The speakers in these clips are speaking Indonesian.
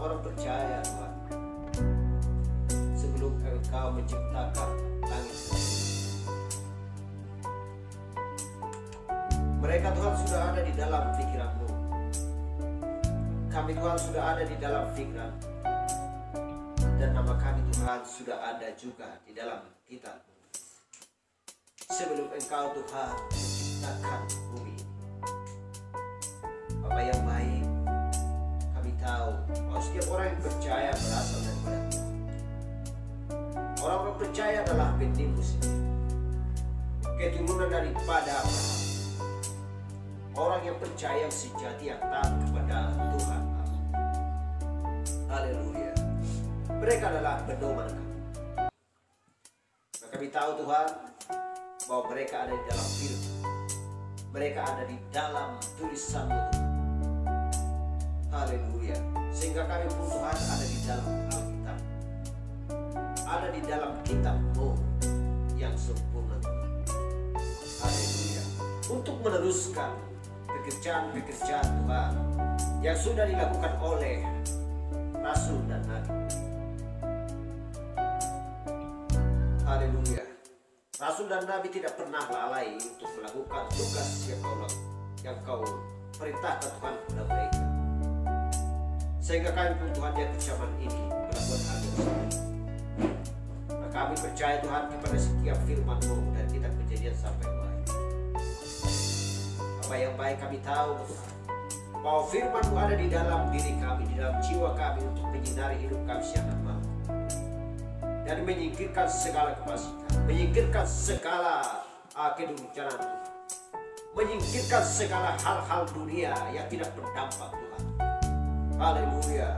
orang-orang percaya Tuhan, sebelum Engkau menciptakan langit dan bumi. Mereka Tuhan sudah ada di dalam pikiran-Mu. Kami Tuhan sudah ada di dalam pikiran. Dan nama kami Tuhan sudah ada juga di dalam kitab-Mu. Sebelum Engkau Tuhan menciptakan bumi. Bapa yang baik, kami tahu bahwa setiap orang yang percaya berasal daripada Tuhan. Orang-orang percaya adalah bendimu sendiri, keturunan daripada Abraham. Orang yang percaya yang sejati yang taat kepada Tuhan Allah. Haleluya. Mereka adalah pedoman kami. Maka kami tahu Tuhan bahwa mereka ada di dalam firman. Mereka ada di dalam tulisan-Mu Tuhan. Haleluya. Sehingga kami pun Tuhan ada di dalam Alkitab. Ada di dalam kitab-Mu yang sempurna Tuhan. Haleluya. Untuk meneruskan pekerjaan-pekerjaan Tuhan yang sudah dilakukan oleh Rasul dan Nabi. Haleluya. Rasul dan Nabi tidak pernah lalai untuk melakukan tugas yang kau perintahkan Tuhan kepada mereka. Sehingga kami pun Tuhan di zaman ini melakukan hal yang sama. Nah, kami percaya Tuhan kepada setiap firman-Mu dari kitab Kejadian sampai akhir. Apa yang baik kami tahu Tuhan, bahwa firman-Mu ada di dalam diri kami, di dalam jiwa kami untuk menyinari hidup kami siang dan malam. Dan menyingkirkan segala kefasikan, menyingkirkan segala kedurjanan Tuhan. menyingkirkan segala hal-hal dunia yang tidak berdampak Tuhan. Haleluya.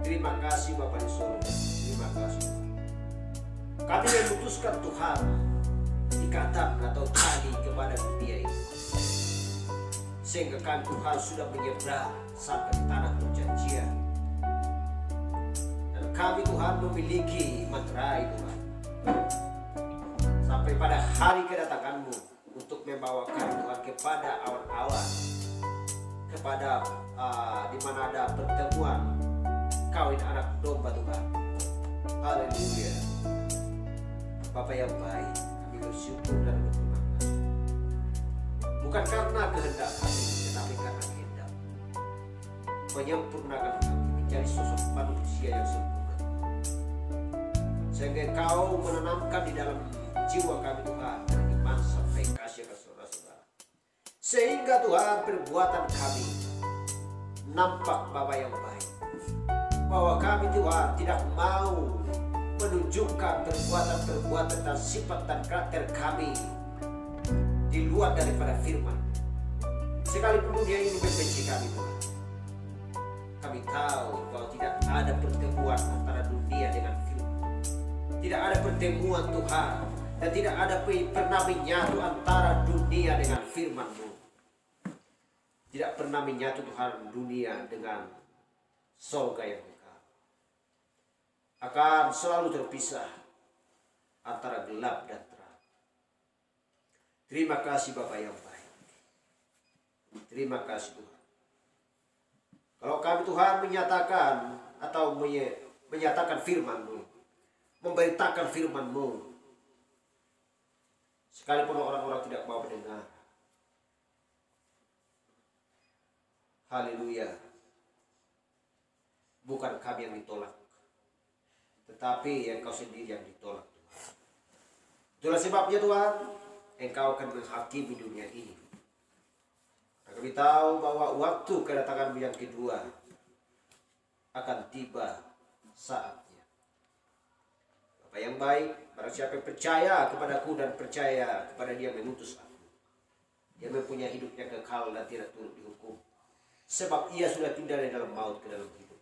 Terima kasih Bapa di surga. Terima kasih. Kami memutuskan Tuhan ikatan atau tali kepada dunia ini, sehingga kami Tuhan sudah menyeberang sampai di tanah perjanjian. Dan kami Tuhan memiliki materai Tuhan, sampai pada hari kedatangan-Mu untuk membawa kami Tuhan kepada awan-awan, kepada di mana ada pertemuan kawin anak domba Tuhan. Haleluya. Bapa yang baik, kami bersyukur dan berterima kasih. Bukan karena kehendak kami, tetapi karena kehendak menyempurnakan kami menjadi sosok manusia yang sempurna, sehingga Engkau menanamkan di dalam jiwa kami Tuhan dari iman sampai kasih ke saudara-saudara, sehingga Tuhan perbuatan kami nampak Bapa yang baik, bahwa kami Tuhan tidak mau menunjukkan perbuatan-perbuatan dan sifat dan karakter kami di luar daripada firman. Sekalipun dunia ini membenci kami Tuhan, kami tahu bahwa tidak ada pertemuan antara dunia dengan firman. Tidak ada pertemuan Tuhan, dan tidak ada pernah menyatu antara dunia dengan firman-Mu. Tidak pernah menyatu Tuhan dunia dengan surga yang kekal. Akan selalu terpisah antara gelap dan terang. Terima kasih Bapa yang baik. Terima kasih Tuhan. Kalau kami Tuhan menyatakan atau menyatakan firman-Mu, memberitakan firman-Mu, sekalipun orang-orang tidak mau mendengar, haleluya, bukan kami yang ditolak, tetapi Engkau sendiri yang ditolak Tuhan. Itulah sebabnya Tuhan, Engkau akan menghakimi dunia ini. Kami tahu bahwa waktu kedatangan-Mu yang kedua akan tiba saatnya. Bapa yang baik, barang siapa yang percaya kepadaku dan percaya kepada Dia yang mengutus aku, dia mempunyai hidupnya kekal dan tidak turut dihukum, sebab ia sudah pindah dari dalam maut ke dalam hidup.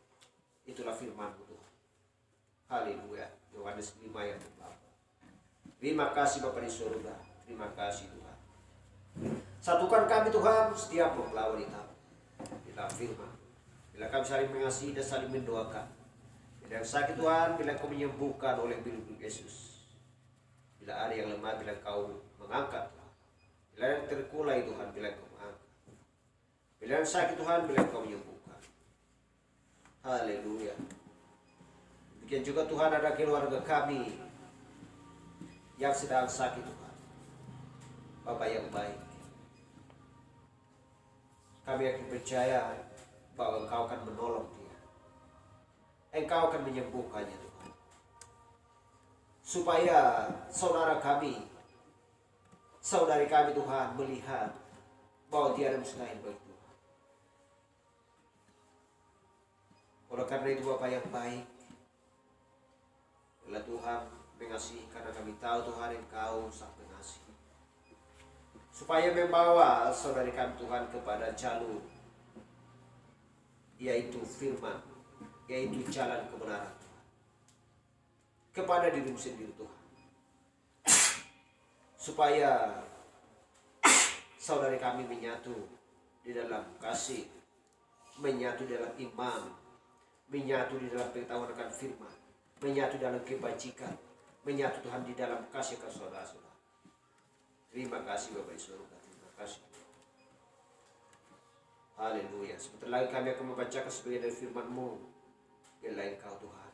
Itulah firman-Mu Tuhan. Haleluya. Yohanes 5 ayat 8. Terima kasih Bapa di surga. Terima kasih Tuhan. Satukan kami Tuhan setiap melawan di dalam firman. Bila kami saling mengasihi dan saling mendoakan. Bila yang sakit Tuhan, bila Kau menyembuhkan oleh biluk Yesus. Bila ada yang lemah, bila Kau mengangkat Tuhan. Bila yang terkulai Tuhan, bila Kau mengangkat. Bila yang sakit Tuhan, bila Kau menyembuhkan. Haleluya. Demikian juga Tuhan, ada keluarga kami yang sedang sakit Tuhan. Bapa yang baik, kami akan percaya bahwa Engkau akan menolong dia. Engkau akan menyembuhkannya Tuhan. Supaya saudara kami, saudari kami Tuhan melihat bahwa tiada mustahil bagi Tuhan. Oleh karena itu Bapa yang baik, bila Tuhan mengasihi, karena kami tahu Tuhan Engkau sangat mengasihi, supaya membawa saudari kami Tuhan kepada jalur, yaitu firman, yaitu jalan kebenaran Tuhan, kepada dirimu sendiri Tuhan, supaya saudari kami menyatu di dalam kasih, menyatu dalam iman, menyatu di dalam pengetahuan akan firman, menyatu dalam kebajikan, menyatu Tuhan di dalam kasih ke saudara-saudara. Terima kasih Bapak di surga. Terima kasih. Haleluya. Sebentar lagi kami akan membacakan sebagian dari firman-Mu. Biarlah Engkau Tuhan,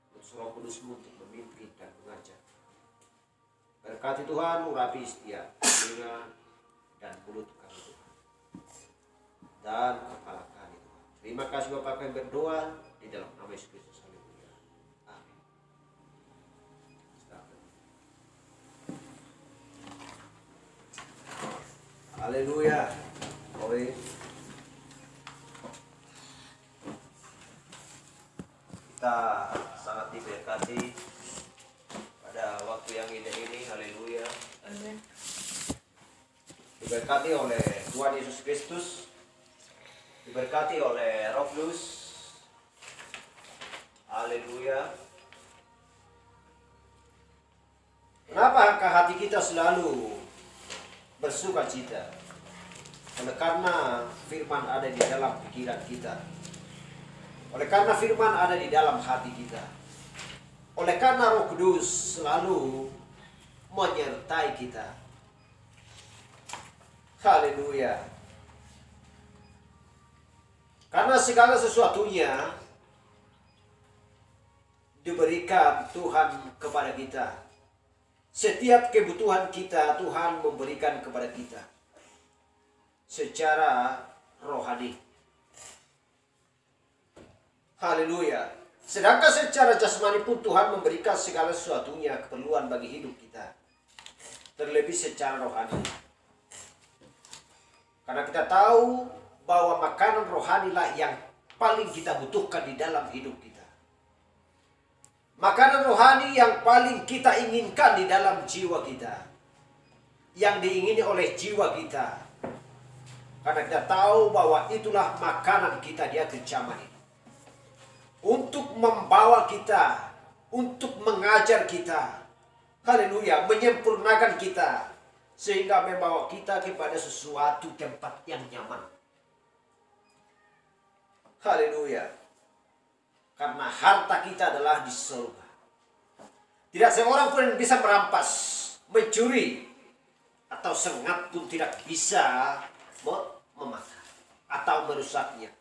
untuk Roh Kudus-Mu untuk memimpin dan mengajar. Berkati Tuhan, urapi setiap telinga dan mulut kami Tuhan, dan kepala kami Tuhan. Terima kasih Bapak, kami berdoa di dalam nama Yesus Kristus. Haleluya. Amin. Haleluya. Oke. Kita sangat diberkati pada waktu yang indah ini. Haleluya. Amin. diberkati oleh Tuhan Yesus Kristus, diberkati oleh Roh Kudus. Haleluya. Kenapakah hati kita selalu bersuka cita? Oleh karena firman ada di dalam pikiran kita. Oleh karena firman ada di dalam hati kita. Oleh karena Roh Kudus selalu menyertai kita. Haleluya. Karena segala sesuatunya diberikan Tuhan kepada kita. Setiap kebutuhan kita Tuhan memberikan kepada kita secara rohani. Haleluya. Sedangkan secara jasmani pun Tuhan memberikan segala sesuatunya keperluan bagi hidup kita. Terlebih secara rohani. Karena kita tahu bahwa makanan rohanilah yang paling kita butuhkan di dalam hidup kita. Makanan rohani yang paling kita inginkan di dalam jiwa kita. Yang diingini oleh jiwa kita. Karena kita tahu bahwa itulah makanan kita di akhir zaman ini. Untuk membawa kita, untuk mengajar kita, haleluya, menyempurnakan kita, sehingga membawa kita kepada sesuatu tempat yang nyaman. Haleluya. Karena harta kita adalah di surga. Tidak seorang pun yang bisa merampas, mencuri, atau sengat pun tidak bisa memakan atau merusaknya.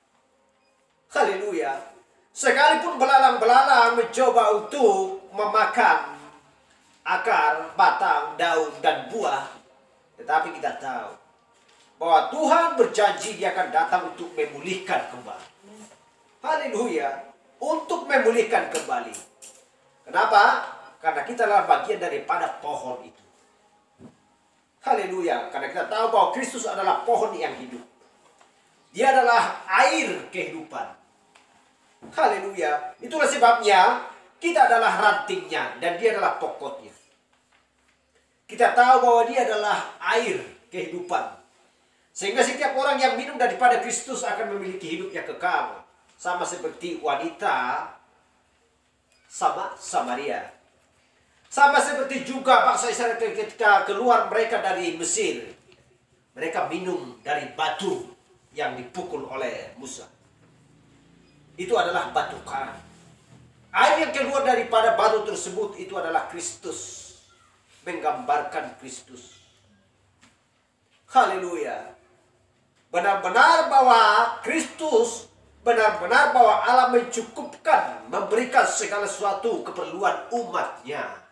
Haleluya. Sekalipun belalang-belalang mencoba untuk memakan akar, batang, daun, dan buah, tetapi kita tahu bahwa Tuhan berjanji Dia akan datang untuk memulihkan kembali. Haleluya. Untuk memulihkan kembali. Kenapa? Karena kita adalah bagian daripada pohon itu. Haleluya. Karena kita tahu bahwa Kristus adalah pohon yang hidup. Dia adalah air kehidupan. Haleluya. Itulah sebabnya kita adalah rantingnya dan Dia adalah pokoknya. Kita tahu bahwa Dia adalah air kehidupan. Sehingga setiap orang yang minum daripada Kristus akan memiliki hidup yang kekal. Sama seperti wanita sama Samaria. Sama seperti juga bangsa Israel ketika keluar mereka dari Mesir. Mereka minum dari batu yang dipukul oleh Musa. Itu adalah batu karang. Air yang keluar daripada batu tersebut itu adalah Kristus. Menggambarkan Kristus. Haleluya. Benar-benar bahwa Kristus, benar-benar bahwa Allah mencukupkan, memberikan segala sesuatu keperluan umatnya.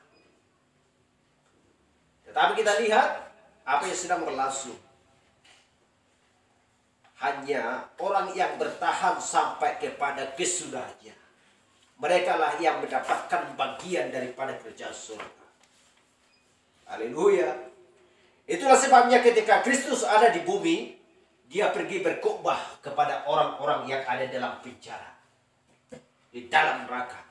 Tetapi kita lihat apa yang sedang berlangsung. Hanya orang yang bertahan sampai kepada kesudahannya. Mereka lah yang mendapatkan bagian daripada kerjaan surga. Haleluya. Itulah sebabnya ketika Kristus ada di bumi, Dia pergi berkhotbah kepada orang-orang yang ada dalam penjara. Di dalam neraka.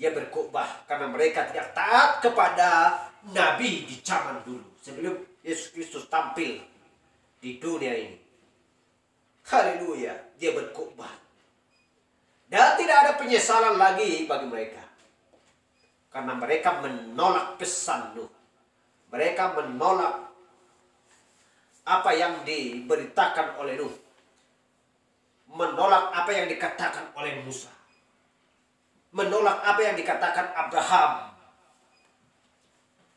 Dia berkhotbah karena mereka tidak taat kepada Nabi di zaman dulu. Sebelum Yesus Kristus tampil di dunia ini. Haleluya. Dia berkhotbah. Dan tidak ada penyesalan lagi bagi mereka. Karena mereka menolak pesan Nuh. Mereka menolak apa yang diberitakan oleh Nuh. Menolak apa yang dikatakan oleh Musa. Menolak apa yang dikatakan Abraham.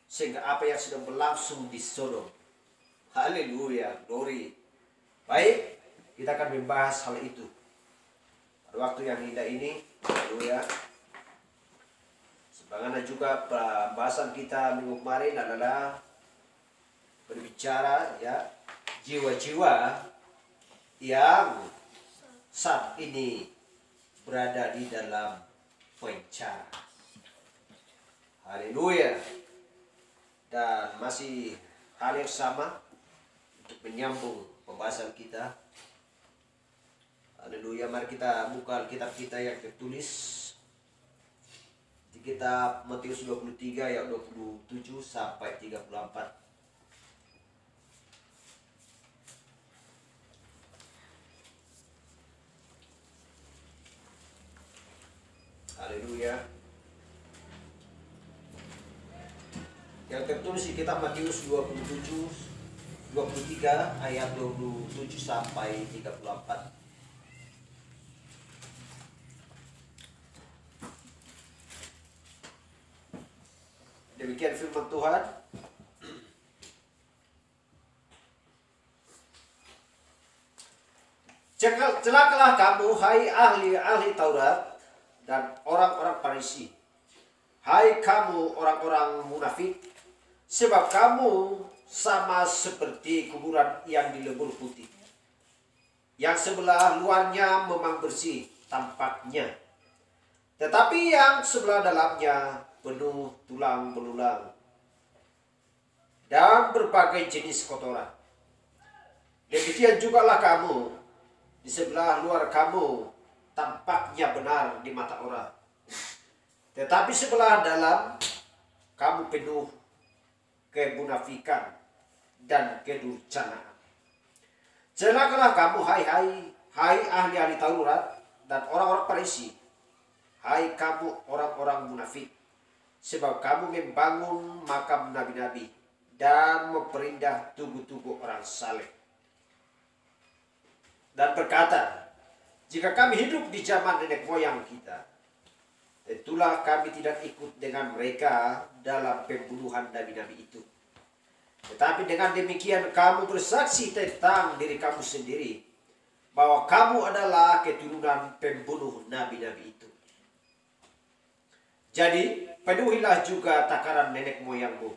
Sehingga apa yang sudah berlangsung di Sodom. Haleluya. Glory. Baik. Kita akan membahas hal itu. Pada waktu yang indah ini. Haleluya. Sebagaimana juga pembahasan kita minggu kemarin adalah berbicara ya jiwa-jiwa yang saat ini berada di dalam penjara. Haleluya. Dan masih hal yang sama untuk menyambung pembahasan kita. Haleluya. Mari kita buka Alkitab kita yang tertulis di kitab Matius 23 ayat 27 sampai 34. tulis di kitab Matius 23 ayat 27 sampai 34. Demikian firman Tuhan. Celakalah kamu, hai ahli-ahli Taurat dan orang-orang Farisi. Hai kamu orang-orang munafik, sebab kamu sama seperti kuburan yang dilebur putih, yang sebelah luarnya memang bersih tampaknya, tetapi yang sebelah dalamnya penuh tulang belulang dan berbagai jenis kotoran. Demikian jugalah kamu, di sebelah luar kamu tampaknya benar di mata orang, tetapi sebelah dalam kamu penuh kemunafikan dan kedurjanaan. Celakalah kamu, hai ahli-ahli Taurat dan orang-orang Farisi, hai kamu orang-orang munafik, sebab kamu membangun makam nabi-nabi dan memperindah tugu-tugu orang saleh, dan berkata, jika kami hidup di zaman nenek moyang kita, tentulah kami tidak ikut dengan mereka dalam pembunuhan nabi-nabi itu. Tetapi dengan demikian kamu bersaksi tentang diri kamu sendiri, bahwa kamu adalah keturunan pembunuh nabi-nabi itu. Jadi penuhilah juga takaran nenek moyangmu.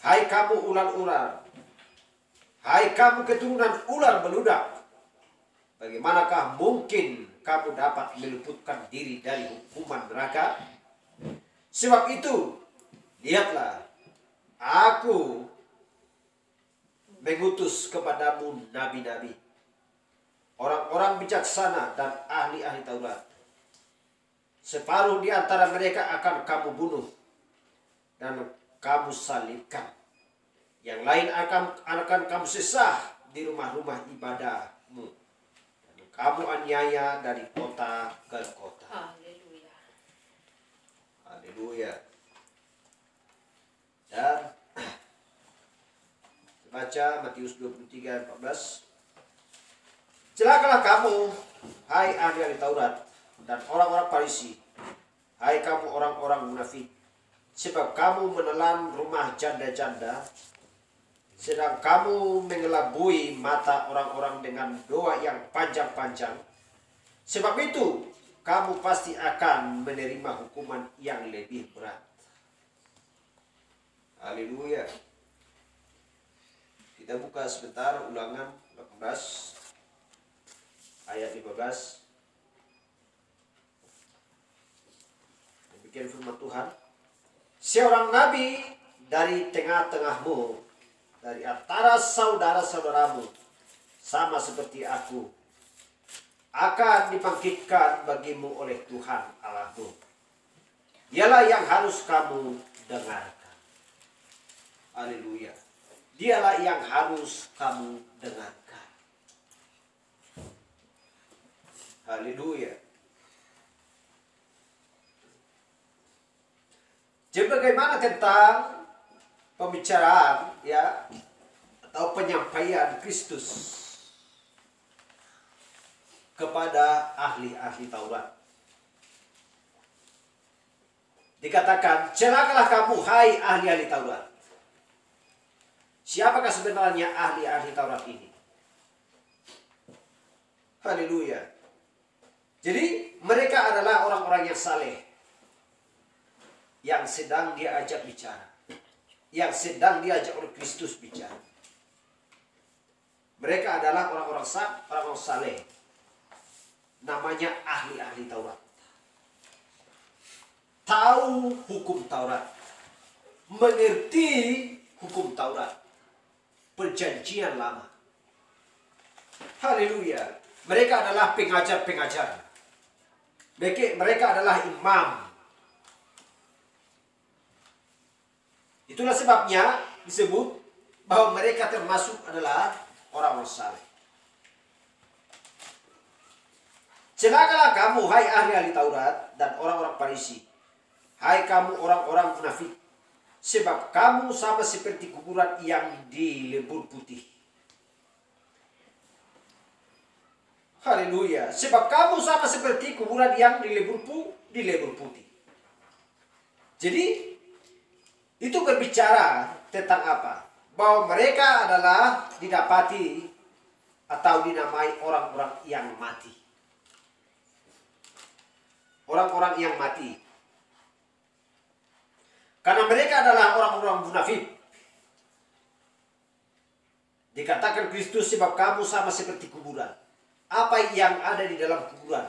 Hai kamu ular-ular, hai kamu keturunan ular beludak, bagaimanakah mungkin kamu dapat meluputkan diri dari hukuman neraka? Sebab itu, lihatlah, aku mengutus kepadamu nabi-nabi, orang-orang bijaksana dan ahli-ahli Taurat. Separuh di antara mereka akan kamu bunuh dan kamu salibkan. Yang lain akan kamu sesah di rumah-rumah ibadahmu. Dan kamu aniaya dari kota ke kota. Haleluya. Haleluya. Dan baca Matius 23:14. Celakalah kamu, hai ahli-ahli Taurat dan orang-orang Farisi, hai kamu orang-orang munafik, sebab kamu menelan rumah janda-janda, sedang kamu mengelabui mata orang-orang dengan doa yang panjang-panjang. Sebab itu kamu pasti akan menerima hukuman yang lebih berat. Haleluya. Kita buka sebentar Ulangan 18 ayat 15. Demikian firman Tuhan. Seorang nabi dari tengah-tengahmu, dari antara saudara-saudaramu, sama seperti aku, akan dibangkitkan bagimu oleh Tuhan Allahmu. Dialah yang harus kamu dengarkan. Haleluya. Dialah yang harus kamu dengarkan. Haleluya. Jadi bagaimana tentang pembicaraan ya atau penyampaian Kristus kepada ahli-ahli Taurat? Dikatakan, celakalah kamu, hai ahli-ahli Taurat. Siapakah sebenarnya ahli-ahli Taurat ini? Haleluya. Jadi mereka adalah orang-orang yang saleh, yang sedang diajak bicara, yang sedang diajak oleh Kristus bicara. Mereka adalah orang-orang saleh, namanya ahli-ahli Taurat. Tahu hukum Taurat, mengerti hukum Taurat, perjanjian lama. Haleluya. Mereka adalah pengajar-pengajar. Mereka adalah imam. Itulah sebabnya disebut bahwa mereka termasuk adalah orang-orang saleh. Celakalah kamu, hai ahli-ahli Taurat dan orang-orang Farisi, hai kamu orang-orang munafik, sebab kamu sama seperti kuburan yang dilebur putih. Haleluya. Sebab kamu sama seperti kuburan yang dilebur putih. Jadi itu berbicara tentang apa? Bahwa mereka adalah didapati atau dinamai orang-orang yang mati. Orang-orang yang mati. Karena mereka adalah orang-orang munafik. Dikatakan Kristus, sebab kamu sama seperti kuburan. Apa yang ada di dalam kuburan?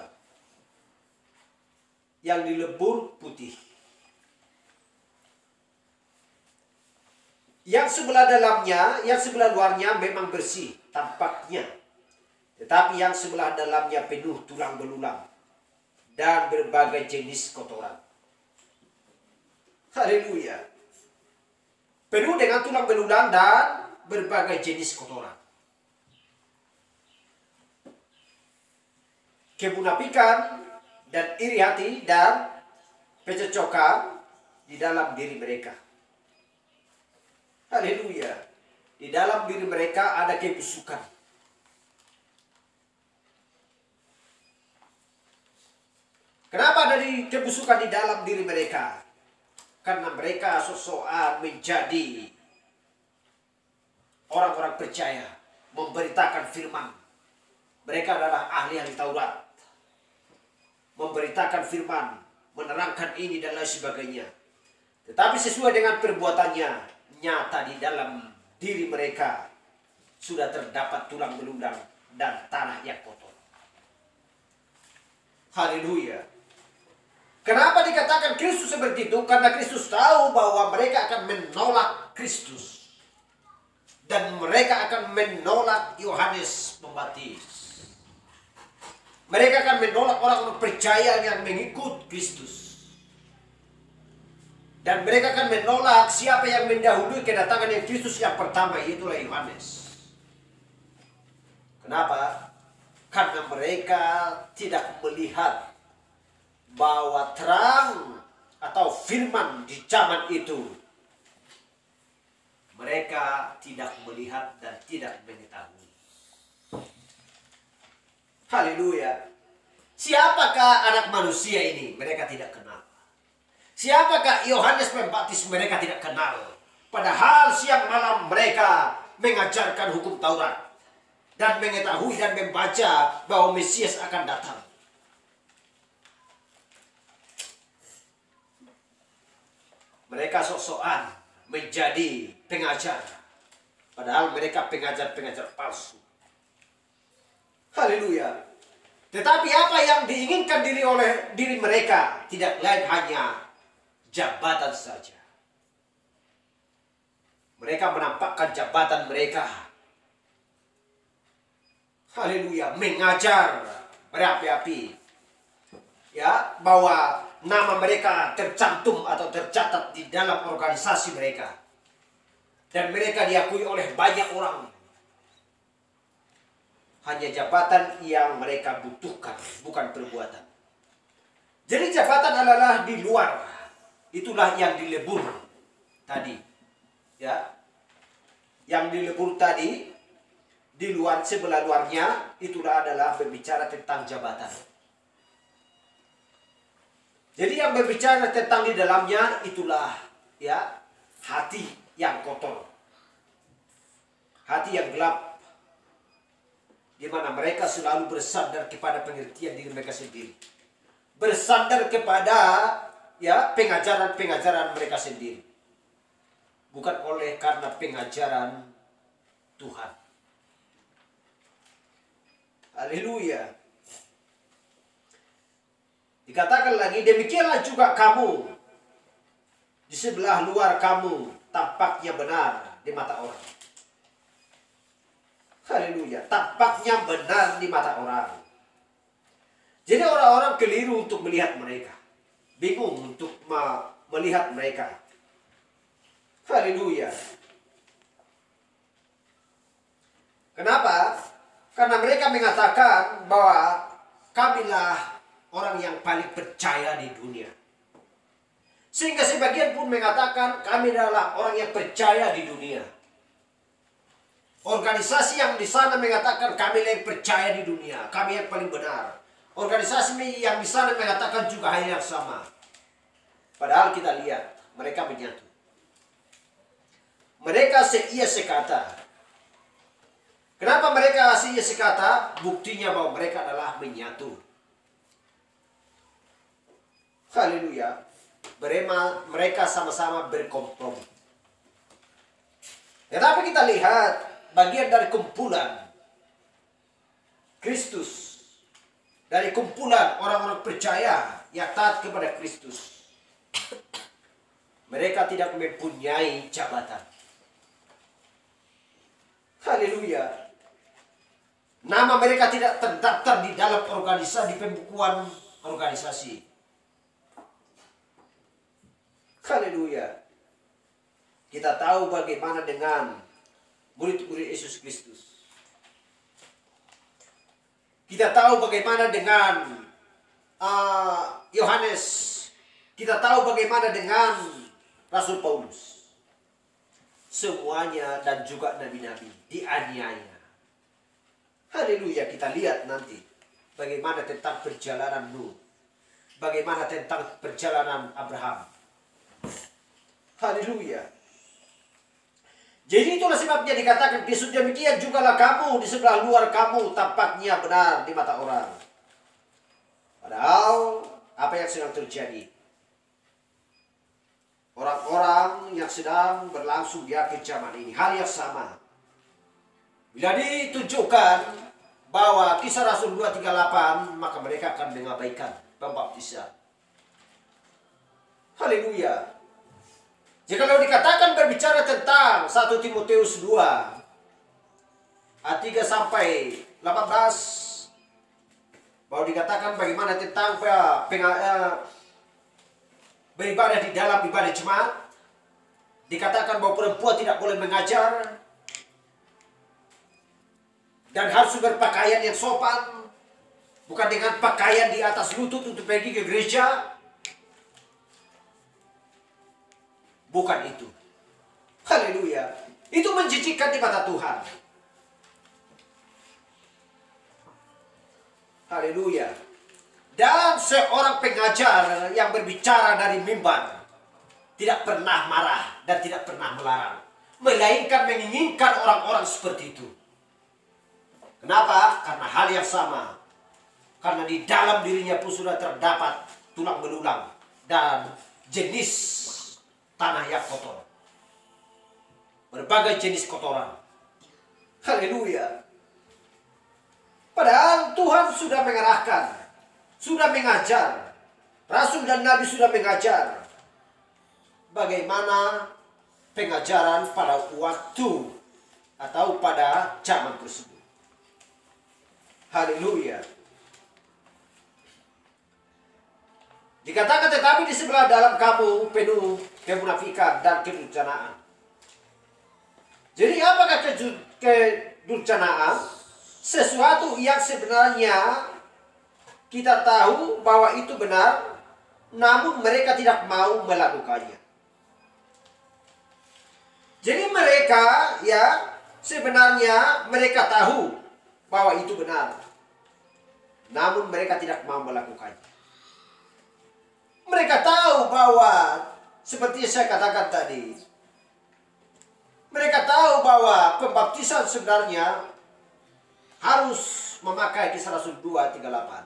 Yang dilebur putih. Yang sebelah dalamnya, yang sebelah luarnya memang bersih tampaknya. Tetapi yang sebelah dalamnya penuh tulang belulang dan berbagai jenis kotoran. Haleluya. Penuh dengan tulang belulang dan berbagai jenis kotoran. Kemunafikan dan iri hati dan pencocokan di dalam diri mereka. Haleluya. Di dalam diri mereka ada kebusukan. Kenapa ada kebusukan di dalam diri mereka? Karena mereka sok-sokan menjadi orang-orang percaya, memberitakan firman. Mereka adalah ahli-ahli Taurat. Memberitakan firman, menerangkan ini dan lain sebagainya. Tetapi sesuai dengan perbuatannya, nyata di dalam diri mereka sudah terdapat tulang belulang dan tanah yang kotor. Haleluya. Kenapa dikatakan Kristus seperti itu? Karena Kristus tahu bahwa mereka akan menolak Kristus. Dan mereka akan menolak Yohanes Pembaptis. Mereka akan menolak orang-orang percaya yang mengikut Kristus. Dan mereka akan menolak siapa yang mendahului kedatangan yang Kristus yang pertama, yaitulah Yohanes. Kenapa? Karena mereka tidak melihat bahwa terang atau firman di zaman itu. Mereka tidak melihat dan tidak mengetahui. Haleluya. Siapakah anak manusia ini? Mereka tidak kenal. Siapakah Yohanes Pembaptis? Mereka tidak kenal. Padahal siang malam mereka mengajarkan hukum Taurat. Dan mengetahui dan membaca bahwa Mesias akan datang. Mereka sok-sokan menjadi pengajar. Padahal mereka pengajar-pengajar palsu. Haleluya. Tetapi apa yang diinginkan oleh diri mereka tidak lain hanya jabatan saja. Mereka menampakkan jabatan mereka. Haleluya. Mengajar berapi-api. Ya, bahwa nama mereka tercantum atau tercatat di dalam organisasi mereka. Dan mereka diakui oleh banyak orang. Hanya jabatan yang mereka butuhkan, bukan perbuatan. Jadi jabatan adalah di luar. Itulah yang dilebur tadi. Ya. Yang dilebur tadi, di luar, sebelah luarnya, itulah adalah berbicara tentang jabatan. Jadi yang berbicara tentang di dalamnya, itulah ya hati yang kotor. Hati yang gelap. Di mana mereka selalu bersandar kepada pengertian diri mereka sendiri. Bersandar kepada ya pengajaran-pengajaran mereka sendiri. Bukan oleh karena pengajaran Tuhan. Haleluya. Dikatakan lagi, demikianlah juga kamu. Di sebelah luar kamu tampaknya benar di mata orang. Haleluya. Tampaknya benar di mata orang. Jadi orang-orang keliru untuk melihat mereka. Bingung untuk melihat mereka. Haleluya. Kenapa? Karena mereka mengatakan bahwa kamilah orang yang paling percaya di dunia. Sehingga sebagian pun mengatakan kami adalah orang yang percaya di dunia. Organisasi yang di sana mengatakan kami yang percaya di dunia, kami yang paling benar. Organisasi yang di sana mengatakan juga hal yang sama. Padahal kita lihat mereka menyatu. Mereka seia sekata. Kenapa mereka seia sekata? Buktinya bahwa mereka adalah menyatu. Haleluya. Mereka sama-sama berkompromi. Tetapi kita lihat bagian dari kumpulan Kristus, dari kumpulan orang-orang percaya yang taat kepada Kristus, mereka tidak mempunyai jabatan. Haleluya. Nama mereka tidak terdaftar di dalam organisasi, di pembukuan organisasi. Haleluya. Kita tahu bagaimana dengan murid-murid Yesus Kristus. Kita tahu bagaimana dengan Yohanes. Kita tahu bagaimana dengan Rasul Paulus. Semuanya dan juga nabi-nabi dianiaya. Haleluya. Kita lihat nanti bagaimana tentang perjalanan Nuh. Bagaimana tentang perjalanan Abraham. Haleluya. Jadi itulah sebabnya dikatakan demikian jugalah kamu di sebelah luar kamu tampaknya benar di mata orang. Padahal apa yang sedang terjadi? Orang-orang yang sedang berlangsung di akhir zaman ini hal yang sama. Bila ditunjukkan bahwa Kisah Rasul 2:38, maka mereka akan mengabaikan pembaptisan. Haleluya. Jikalau dikatakan berbicara tentang 1 Timotius 2 ayat 3 sampai 18, bahwa dikatakan bagaimana tentang beribadah di dalam ibadah jemaat, dikatakan bahwa perempuan tidak boleh mengajar dan harus berpakaian yang sopan, bukan dengan pakaian di atas lutut untuk pergi ke gereja. Bukan itu. Haleluya. Itu menjijikkan di mata Tuhan. Haleluya. Dan seorang pengajar yang berbicara dari mimbar tidak pernah marah dan tidak pernah melarang, melainkan menginginkan orang-orang seperti itu. Kenapa? Karena hal yang sama. Karena di dalam dirinya pun sudah terdapat tulang belulang dan jenis tanah yang kotor. Berbagai jenis kotoran. Haleluya. Padahal Tuhan sudah mengarahkan, sudah mengajar. Rasul dan Nabi sudah mengajar bagaimana pengajaran pada waktu atau pada zaman tersebut. Haleluya. Dikatakan tetapi di sebelah dalam kamu penuh kemunafikan dan kedurjanaan. Jadi apakah kedurjanaan? Sesuatu yang sebenarnya kita tahu bahwa itu benar, namun mereka tidak mau melakukannya. Jadi mereka sebenarnya mereka tahu bahwa itu benar, namun mereka tidak mau melakukannya. Mereka tahu bahwa seperti yang saya katakan tadi, mereka tahu bahwa pembaptisan sebenarnya harus memakai Kisah Rasul 2:38.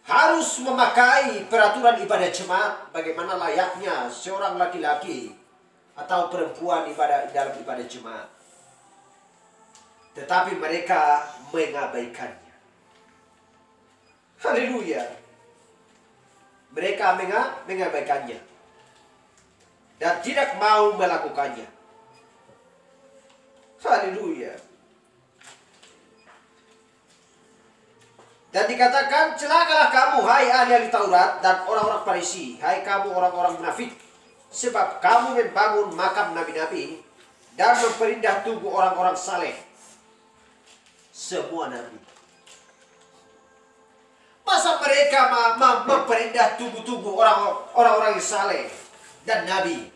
Harus memakai peraturan ibadah jemaat bagaimana layaknya seorang laki-laki atau perempuan dalam ibadah jemaat. Tetapi mereka mengabaikannya. Haleluya. Mereka mengabaikannya dan tidak mau melakukannya. Haleluya. Dan dikatakan, celakalah kamu hai ahli Taurat dan orang-orang Farisi, hai kamu orang-orang munafik, sebab kamu membangun makam nabi-nabi dan memperindah tubuh orang-orang saleh. Semua nabi. Masa mereka memperindah tubuh-tubuh orang-orang yang saleh dan nabi,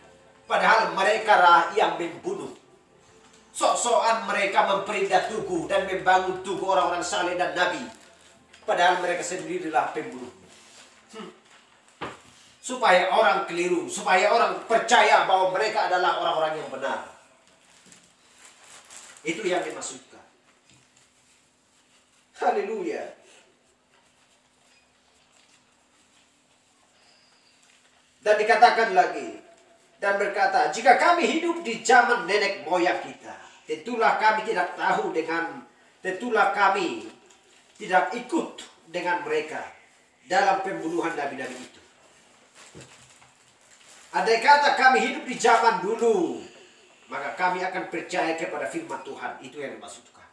padahal mereka lah yang membunuh. Sok-sokan mereka memperindah tubuh dan membangun tubuh orang-orang saleh dan nabi, padahal mereka sendirilah pembunuh. Supaya orang keliru, supaya orang percaya bahwa mereka adalah orang-orang yang benar. Itu yang dimaksudkan. Haleluya. Dan dikatakan lagi, dan berkata, jika kami hidup di zaman nenek moyang kita, tentulah kami tidak ikut dengan mereka dalam pembunuhan nabi-nabi itu. Andai kata kami hidup di zaman dulu, maka kami akan percaya kepada firman Tuhan. Itu yang dimaksudkan.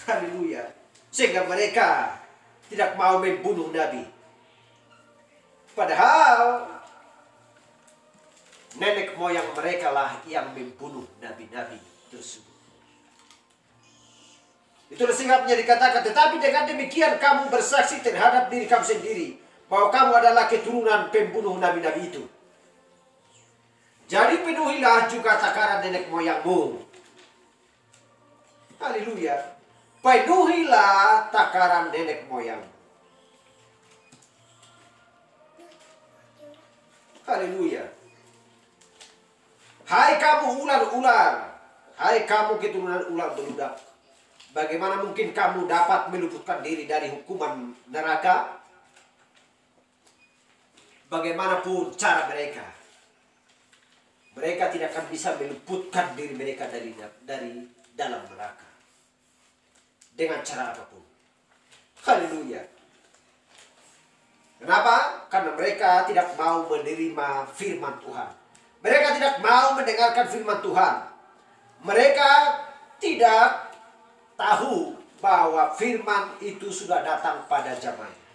Haleluya. Sehingga mereka tidak mau membunuh nabi. Padahal nenek moyang mereka lah yang membunuh nabi-nabi tersebut. Itulah sebabnya dikatakan, tetapi dengan demikian kamu bersaksi terhadap diri kamu sendiri bahwa kamu adalah keturunan pembunuh nabi-nabi itu. Jadi penuhilah juga takaran nenek moyangmu. Haleluya. Penuhilah takaran nenek moyang. Haleluya. Hai kamu ular-ular, hai kamu keturunan ular beludak, bagaimana mungkin kamu dapat meluputkan diri dari hukuman neraka? Bagaimanapun cara mereka, mereka tidak akan bisa meluputkan diri mereka dari dalam neraka dengan cara apapun. Haleluya. Kenapa? Karena mereka tidak mau menerima firman Tuhan. Mereka tidak mau mendengarkan firman Tuhan. Mereka tidak tahu bahwa firman itu sudah datang pada zamannya.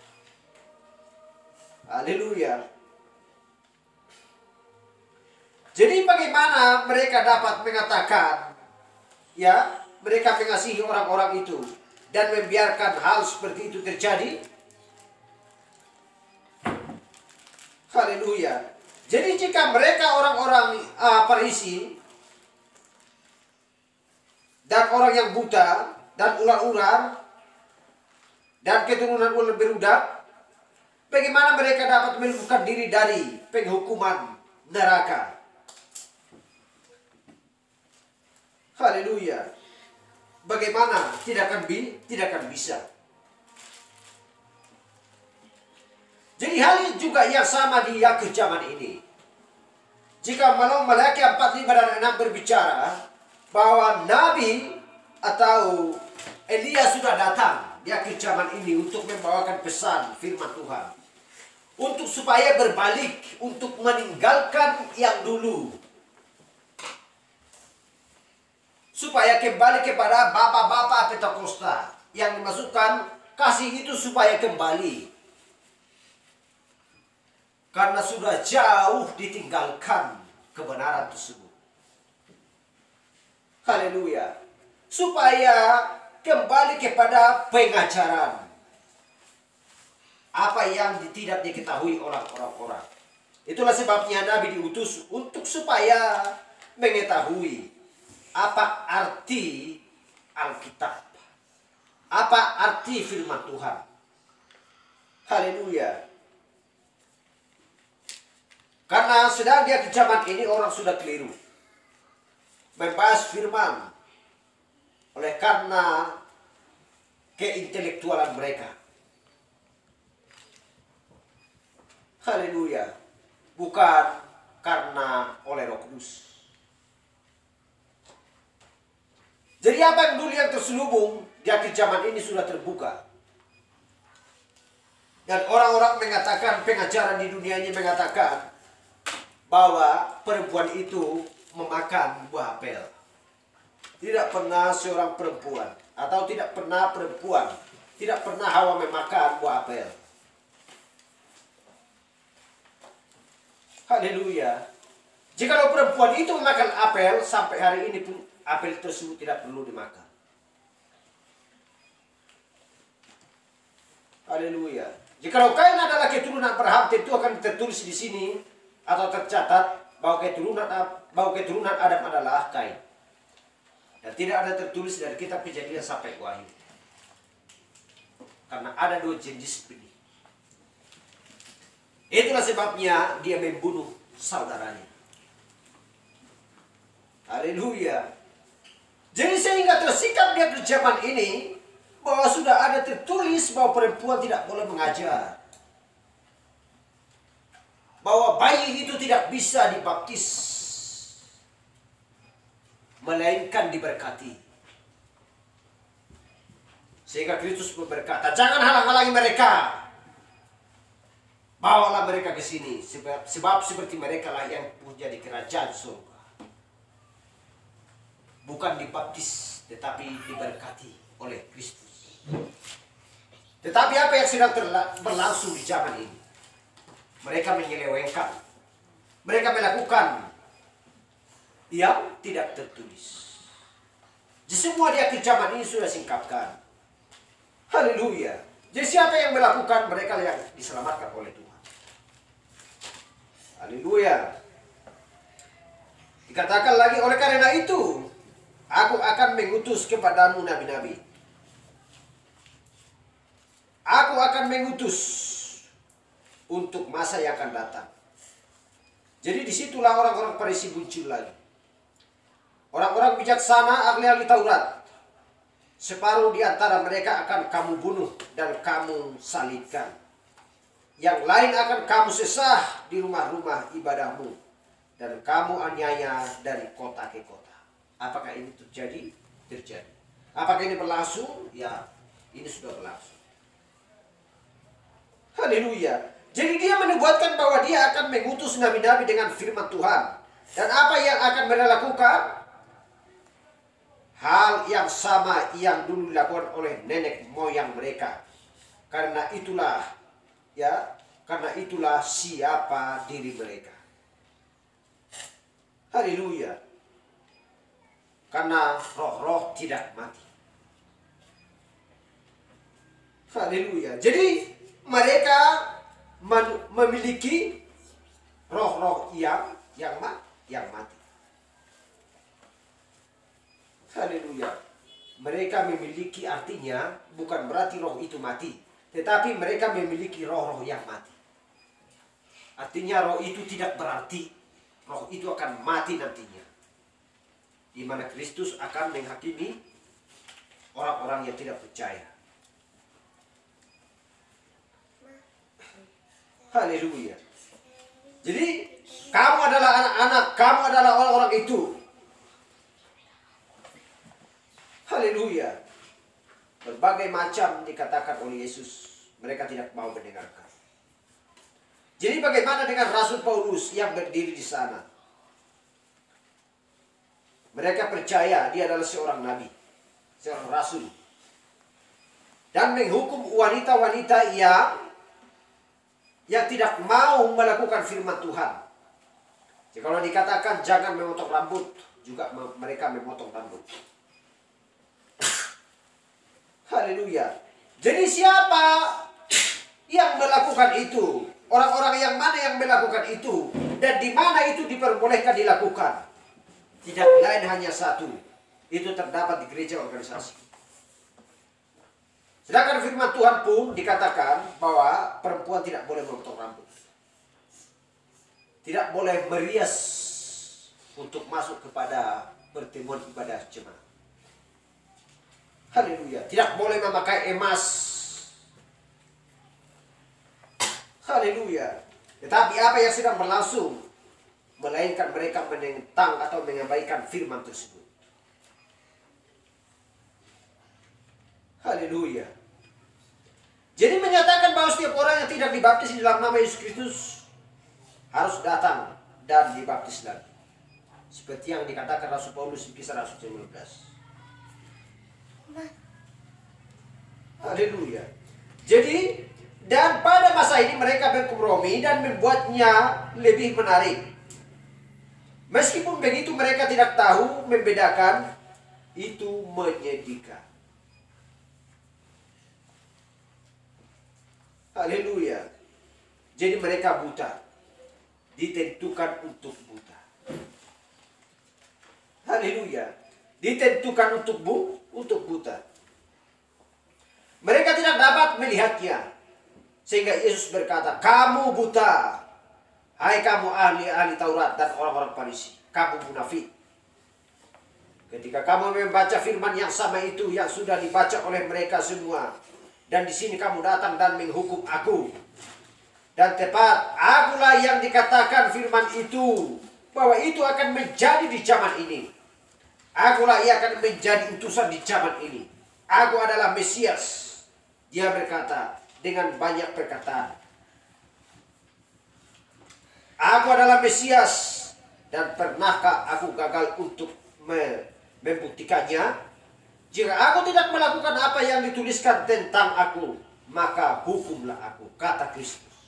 Haleluya. Jadi bagaimana mereka dapat mengatakan, ya, mereka mengasihi orang-orang itu dan membiarkan hal seperti itu terjadi? Haleluya. Jadi jika mereka orang-orang Farisi dan orang yang buta dan ular-ular dan keturunan ular beludak, bagaimana mereka dapat meluputkan diri dari penghukuman neraka? Haleluya. Bagaimana? Tidak akan bisa. Jadi hal juga yang sama di akhir zaman ini. Jika Malaki 45 dan 6 berbicara bahwa Nabi atau Elia sudah datang di akhir zaman ini untuk membawakan pesan firman Tuhan, untuk supaya berbalik, untuk meninggalkan yang dulu, supaya kembali kepada bapak-bapak Pentakosta. Yang dimaksudkan kasih itu supaya kembali, karena sudah jauh ditinggalkan kebenaran tersebut. Haleluya. Supaya kembali kepada pengajaran apa yang tidak diketahui orang-orang. Itulah sebabnya Nabi diutus untuk supaya mengetahui apa arti Alkitab, apa arti firman Tuhan. Haleluya. Karena sedang di akhir zaman ini orang sudah keliru membahas firman oleh karena keintelektualan mereka. Haleluya. Bukan karena oleh Roh Kudus. Jadi apa yang dulu yang terselubung di akhir zaman ini sudah terbuka. Dan orang-orang mengatakan, pengajaran di dunia ini mengatakan bahwa perempuan itu memakan buah apel. Tidak pernah seorang perempuan atau tidak pernah Hawa memakan buah apel. Haleluya. Jikalau perempuan itu memakan apel, sampai hari ini pun apel tersebut tidak perlu dimakan. Haleluya. Jikalau Kain adalah keturunan Abraham, tentu akan tertulis di sini atau tercatat bahwa keturunan Adam adalah Kain. Dan tidak ada tertulis dari kitab Kejadian sampai Wahyu. Karena ada dua jenis benih. Itulah sebabnya dia membunuh saudaranya. Haleluya. Jadi sehingga tersikap dia di zaman ini bahwa sudah ada tertulis bahwa perempuan tidak boleh mengajar. Bahwa bayi itu tidak bisa dibaptis, melainkan diberkati. Sehingga Kristus berkata, jangan halang-halangi mereka. Bawalah mereka ke sini, sebab seperti mereka lah yang punya di kerajaan surga. Bukan dibaptis, tetapi diberkati oleh Kristus. Tetapi apa yang sedang berlangsung di zaman ini? Mereka menyelewengkan. Mereka melakukan yang tidak tertulis. Jadi semua di akhir zaman ini sudah singkapkan. Haleluya. Jadi siapa yang melakukan? Mereka yang diselamatkan oleh Tuhan. Haleluya. Dikatakan lagi, oleh karena itu aku akan mengutus kepadamu nabi-nabi. Aku akan mengutus untuk masa yang akan datang. Jadi disitulah orang-orang Farisi muncul lagi. Orang-orang bijaksana, ahli-ahli Taurat. Separuh di antara mereka akan kamu bunuh dan kamu salibkan. Yang lain akan kamu sesah di rumah-rumah ibadahmu. Dan kamu aniaya dari kota ke kota. Apakah ini terjadi? Terjadi. Apakah ini berlangsung? Ya, ini sudah berlangsung. Haleluya. Jadi dia menubuatkan bahwa dia akan mengutus nabi-nabi dengan firman Tuhan. Dan apa yang akan mereka lakukan? Hal yang sama yang dulu dilakukan oleh nenek moyang mereka. Karena itulah siapa diri mereka. Haleluya. Karena roh-roh tidak mati. Haleluya. Jadi mereka memiliki roh-roh yang mati. Haleluya. Mereka memiliki, artinya bukan berarti roh itu mati, tetapi mereka memiliki roh-roh yang mati. Artinya roh itu tidak berarti roh itu akan mati nantinya, di mana Kristus akan menghakimi orang-orang yang tidak percaya. Haleluya. Jadi kamu adalah anak-anak, kamu adalah orang-orang itu. Haleluya. Berbagai macam dikatakan oleh Yesus, mereka tidak mau mendengarkan. Jadi bagaimana dengan Rasul Paulus yang berdiri di sana? Mereka percaya dia adalah seorang nabi, seorang rasul. Dan menghukum wanita-wanita yang tidak mau melakukan firman Tuhan. Jadi kalau dikatakan jangan memotong rambut, juga mereka memotong rambut. Haleluya. Jadi siapa yang melakukan itu? Orang-orang yang mana yang melakukan itu? Dan di mana itu diperbolehkan dilakukan? Tidak lain hanya satu. Itu terdapat di gereja organisasi. Sedangkan firman Tuhan pun dikatakan bahwa perempuan tidak boleh memotong rambut. Tidak boleh merias untuk masuk kepada pertemuan ibadah jemaat. Haleluya. Tidak boleh memakai emas. Haleluya. Tetapi apa yang sedang berlangsung? Melainkan mereka menentang atau mengabaikan firman tersebut. Haleluya. Jadi menyatakan bahwa setiap orang yang tidak dibaptis di dalam nama Yesus Kristus harus datang dan dibaptis lagi. Seperti yang dikatakan Rasul Paulus di Kisah Rasul 19. Haleluya. Jadi, dan pada masa ini mereka berkompromi dan membuatnya lebih menarik. Meskipun begitu mereka tidak tahu membedakan, itu menyedihkan. Haleluya. Jadi mereka buta. Ditentukan untuk buta. Haleluya. Ditentukan untuk buta. Mereka tidak dapat melihatnya. Sehingga Yesus berkata, kamu buta. Hai kamu ahli-ahli Taurat dan orang-orang Farisi. Kamu munafik. Ketika kamu membaca firman yang sama itu yang sudah dibaca oleh mereka semua. Dan di sini kamu datang dan menghukum aku. Dan tepat, akulah yang dikatakan firman itu. Bahwa itu akan menjadi di zaman ini. Akulah yang akan menjadi utusan di zaman ini. Aku adalah Mesias. Dia berkata dengan banyak perkataan. Aku adalah Mesias. Dan pernahkah aku gagal untuk membuktikannya? Jika aku tidak melakukan apa yang dituliskan tentang aku, maka hukumlah aku, kata Kristus.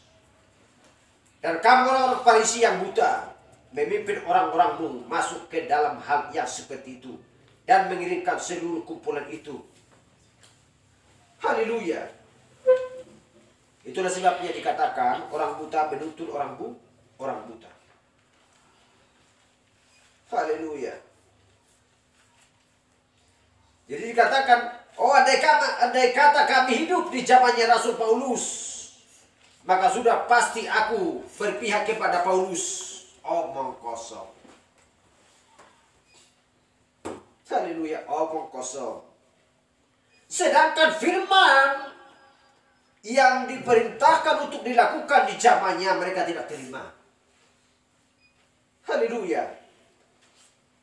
Dan kamu orang-orang Farisi yang buta, memimpin orang-orangmu masuk ke dalam hal yang seperti itu. Dan mengirimkan seluruh kumpulan itu. Haleluya. Itulah sebabnya dikatakan orang buta menuntut orang buta. Haleluya. Jadi dikatakan, oh andai kata kami hidup di zamannya Rasul Paulus, maka sudah pasti aku berpihak kepada Paulus. Omong kosong. Haleluya, omong kosong. Sedangkan firman yang diperintahkan untuk dilakukan di zamannya mereka tidak terima. Haleluya.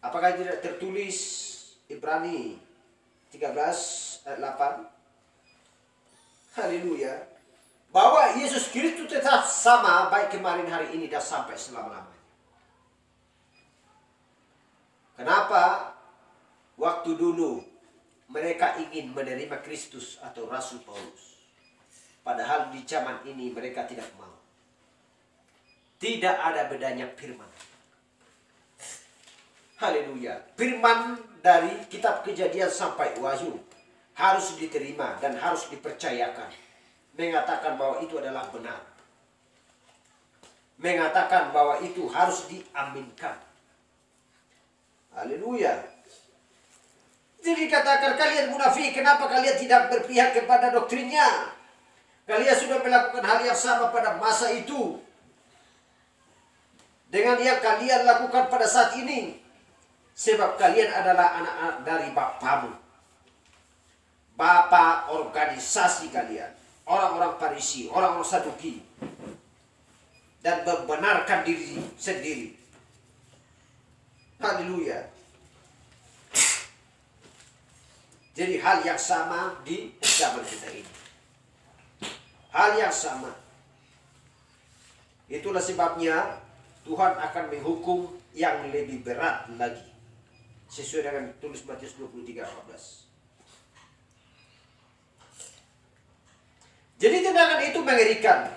Apakah tidak tertulis Ibrani 13 ayat 8? Haleluya. Bahwa Yesus Kristus tetap sama baik kemarin, hari ini, dan sampai selama-lamanya. Kenapa waktu dulu mereka ingin menerima Kristus atau Rasul Paulus, padahal di zaman ini mereka tidak mau? Tidak ada bedanya firman. Haleluya. Firman dari kitab Kejadian sampai Wahyu harus diterima dan harus dipercayakan. Mengatakan bahwa itu adalah benar. Mengatakan bahwa itu harus diaminkan. Haleluya. Jadi katakan, kalian munafik, kenapa kalian tidak berpihak kepada doktrinnya? Kalian sudah melakukan hal yang sama pada masa itu dengan yang kalian lakukan pada saat ini. Sebab kalian adalah anak-anak dari bapamu, bapak organisasi kalian, orang-orang Farisi, orang-orang Saduki, dan membenarkan diri sendiri. Haleluya. Jadi hal yang sama di zaman kita ini. Hal yang sama. Itulah sebabnya Tuhan akan menghukum yang lebih berat lagi. Sesuai dengan tulis Matius 23:14. Jadi tindakan itu mengerikan.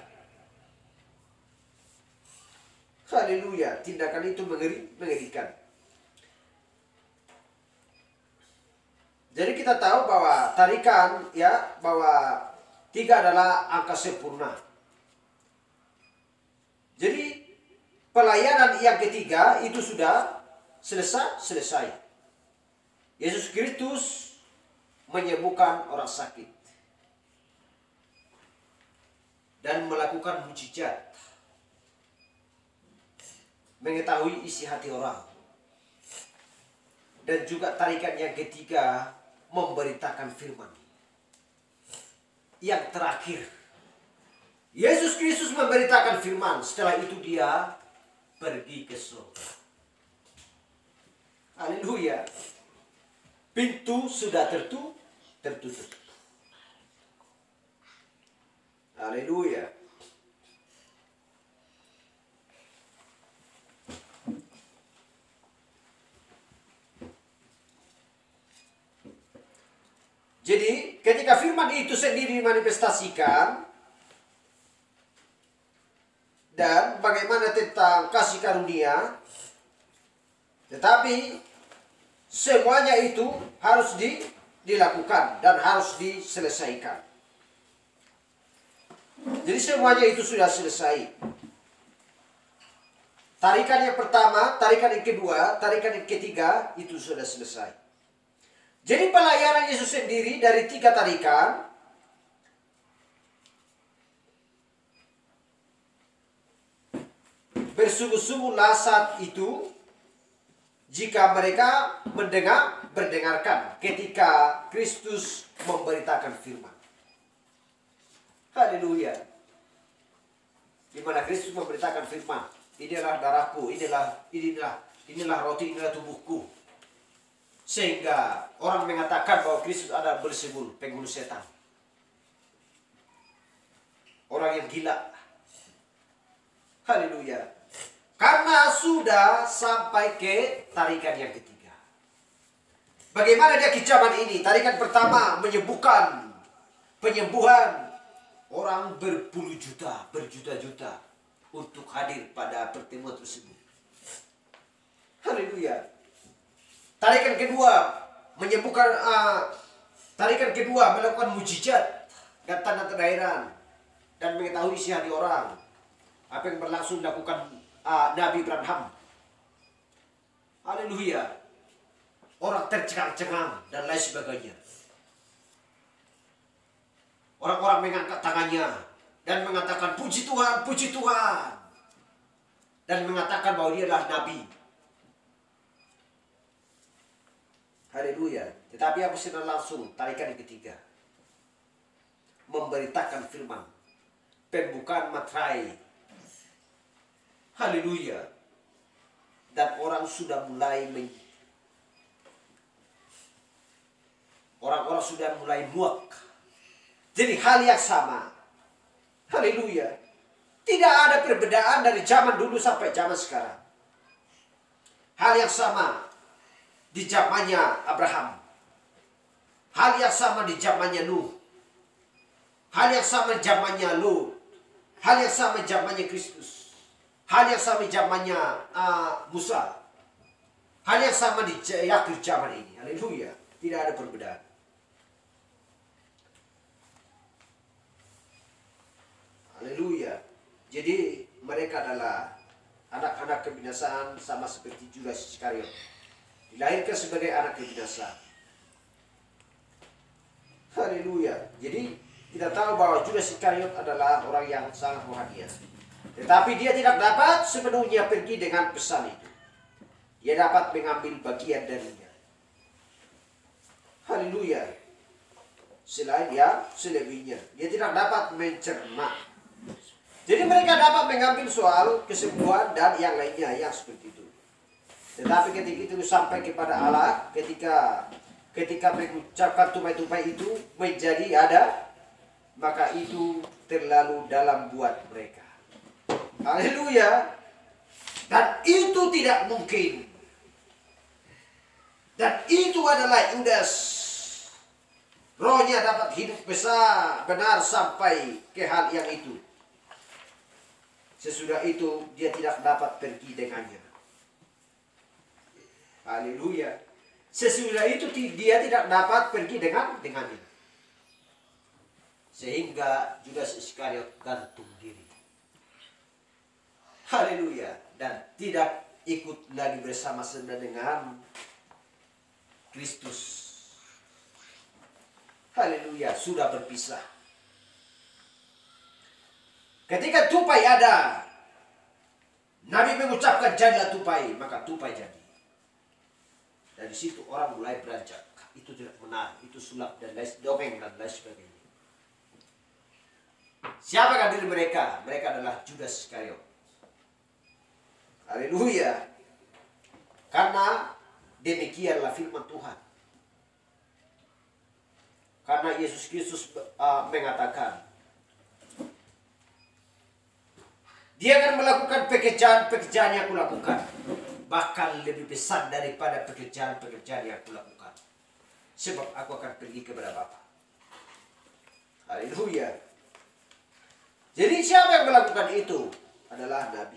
Haleluya, tindakan itu mengerikan. Jadi kita tahu bahwa tarikan, ya, bahwa 3 adalah angka sempurna. Jadi pelayanan yang ketiga itu sudah selesai. Yesus Kristus menyembuhkan orang sakit dan melakukan mujizat, mengetahui isi hati orang. Dan juga tarikan yang ketiga memberitakan firman. Yang terakhir, Yesus Kristus memberitakan firman, setelah itu dia pergi ke surga. Haleluya. Pintu sudah tertutup. Haleluya. Jadi ketika firman itu sendiri dimanifestasikan, dan bagaimana tentang kasih karunia, tetapi semuanya itu harus dilakukan dan harus diselesaikan. Jadi semuanya itu sudah selesai. Tarikan yang pertama, tarikan yang kedua, tarikan yang ketiga, itu sudah selesai. Jadi pelayanan Yesus sendiri dari 3 tarikan, bersungguh-sungguhlah saat itu, jika mereka berdengarkan ketika Kristus memberitakan firman. Haleluya. Di mana Kristus memberitakan firman. Inilah darahku, inilah roti, inilah tubuhku. Sehingga orang mengatakan bahwa Kristus adalah Beelzebul, penghulu setan. Orang yang gila. Haleluya. Karena sudah sampai ke tarikan yang ketiga. Bagaimana dia kejaman ini? Tarikan pertama menyembuhkan, penyembuhan orang berpuluh juta, berjuta-juta untuk hadir pada pertemuan tersebut. Haleluya. Tarikan kedua menyembuhkan, tarikan kedua melakukan mujizat dan tanda-tanda heran dan mengetahui isi hati orang. Apa yang berlangsung dilakukan Nabi Abraham. Haleluya. Orang tercengang-cengang dan lain sebagainya. Orang-orang mengangkat tangannya dan mengatakan puji Tuhan, puji Tuhan. Dan mengatakan bahwa dia adalah Nabi. Haleluya. Tetapi apa sudah langsung tarikan yang ketiga. Memberitakan firman. Pembukaan materai. Haleluya. Dan orang sudah mulai orang-orang sudah mulai muak. Jadi hal yang sama. Haleluya. Tidak ada perbedaan dari zaman dulu sampai zaman sekarang. Hal yang sama di zamannya Abraham. Hal yang sama di zamannya Nuh. Hal yang sama di zamannya Lut. Hal yang sama di zamannya Kristus. Hal yang sama di zamannya Musa. Hal yang sama di akhir zaman ini. Haleluya. Tidak ada perbedaan. Haleluya. Jadi mereka adalah anak-anak kebinasaan sama seperti Judas Iskariot. Dilahirkan sebagai anak kebinasaan. Haleluya. Jadi kita tahu bahwa Judas Iskariot adalah orang yang sangat rohani. Tetapi dia tidak dapat sepenuhnya pergi dengan pesan itu. Dia dapat mengambil bagian darinya. Haleluya. Selain selebihnya. Dia tidak dapat mencerna. Jadi mereka dapat mengambil soal kesembuhan dan yang lainnya yang seperti itu. Tetapi ketika itu sampai kepada Allah, ketika mengucapkan tupai-tupai itu menjadi ada, maka itu terlalu dalam buat mereka. Haleluya. Dan itu tidak mungkin. Dan itu adalah Yudas. Rohnya dapat hidup besar, benar sampai ke hal yang itu. Sesudah itu dia tidak dapat pergi dengannya. Haleluya. Sesudah itu dia tidak dapat pergi dengannya. Sehingga Judas Iskariot gantung diri. Haleluya. Dan tidak ikut lagi bersama-sama dengan Kristus. Haleluya. Sudah berpisah. Ketika tupai ada, Nabi mengucapkan jadilah tupai, maka tupai jadi. Dari situ orang mulai beranjak. Itu tidak benar, itu sulap dan dongeng dan lain sebagainya. Siapakah diri mereka? Mereka adalah Judas Iskariot. Haleluya. Karena demikianlah firman Tuhan. Karena Yesus Kristus mengatakan, dia akan melakukan pekerjaan yang aku lakukan. Bahkan lebih besar daripada pekerjaan yang aku lakukan. Sebab aku akan pergi kepada Bapa. Haleluya. Jadi siapa yang melakukan itu? Adalah Nabi.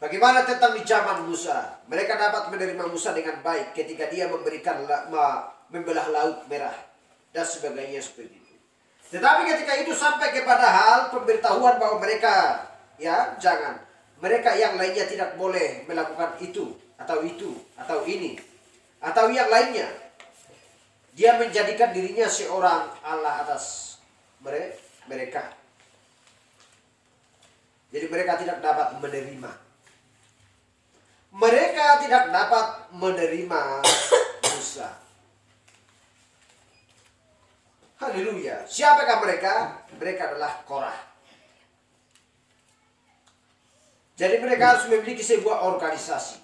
Bagaimana tentang di zaman Musa? Mereka dapat menerima Musa dengan baik ketika dia membelah laut merah dan sebagainya seperti itu. Tetapi ketika itu sampai kepada hal pemberitahuan bahwa mereka, ya jangan, mereka yang lainnya tidak boleh melakukan itu atau ini atau yang lainnya. Dia menjadikan dirinya seorang Allah atas mereka. Jadi mereka tidak dapat menerima. Mereka tidak dapat menerima Musa. Haleluya. Siapakah mereka? Mereka adalah Korah. Jadi mereka harus memiliki sebuah organisasi.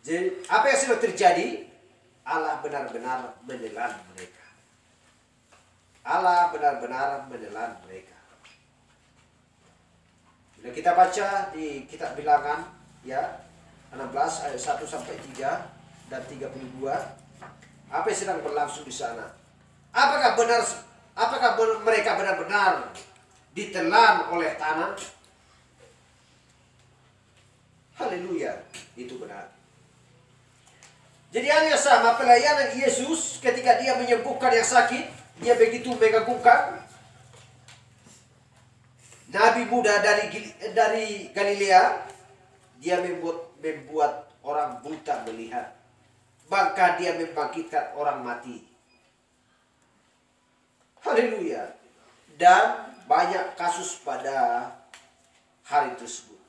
Jadi apa yang sudah terjadi? Allah benar-benar menelan mereka. Allah benar-benar menelan mereka. Bila kita baca di kitab Bilangan ya 16 ayat 1 sampai 3 dan 32, apa yang sedang berlangsung di sana? Apakah mereka benar-benar ditelan oleh tanah? Haleluya, itu benar. Jadi hanya sama pelayanan Yesus ketika dia menyembuhkan yang sakit, dia begitu mengagumkan. Nabi muda dari Galilea, dia membuat orang buta melihat. Bahkan dia membangkitkan orang mati. Haleluya. Dan banyak kasus pada hari tersebut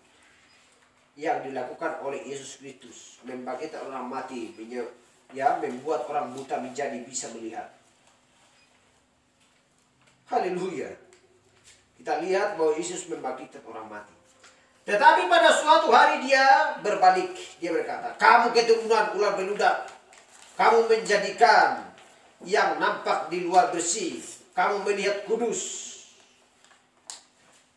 yang dilakukan oleh Yesus Kristus, membangkitkan orang mati, membuat orang buta menjadi bisa melihat. Haleluya. Kita lihat bahwa Yesus membangkitkan orang mati. Tetapi pada suatu hari dia berbalik, dia berkata, "Kamu keturunan ular beludak, kamu menjadikan yang nampak di luar bersih, kamu melihat kudus.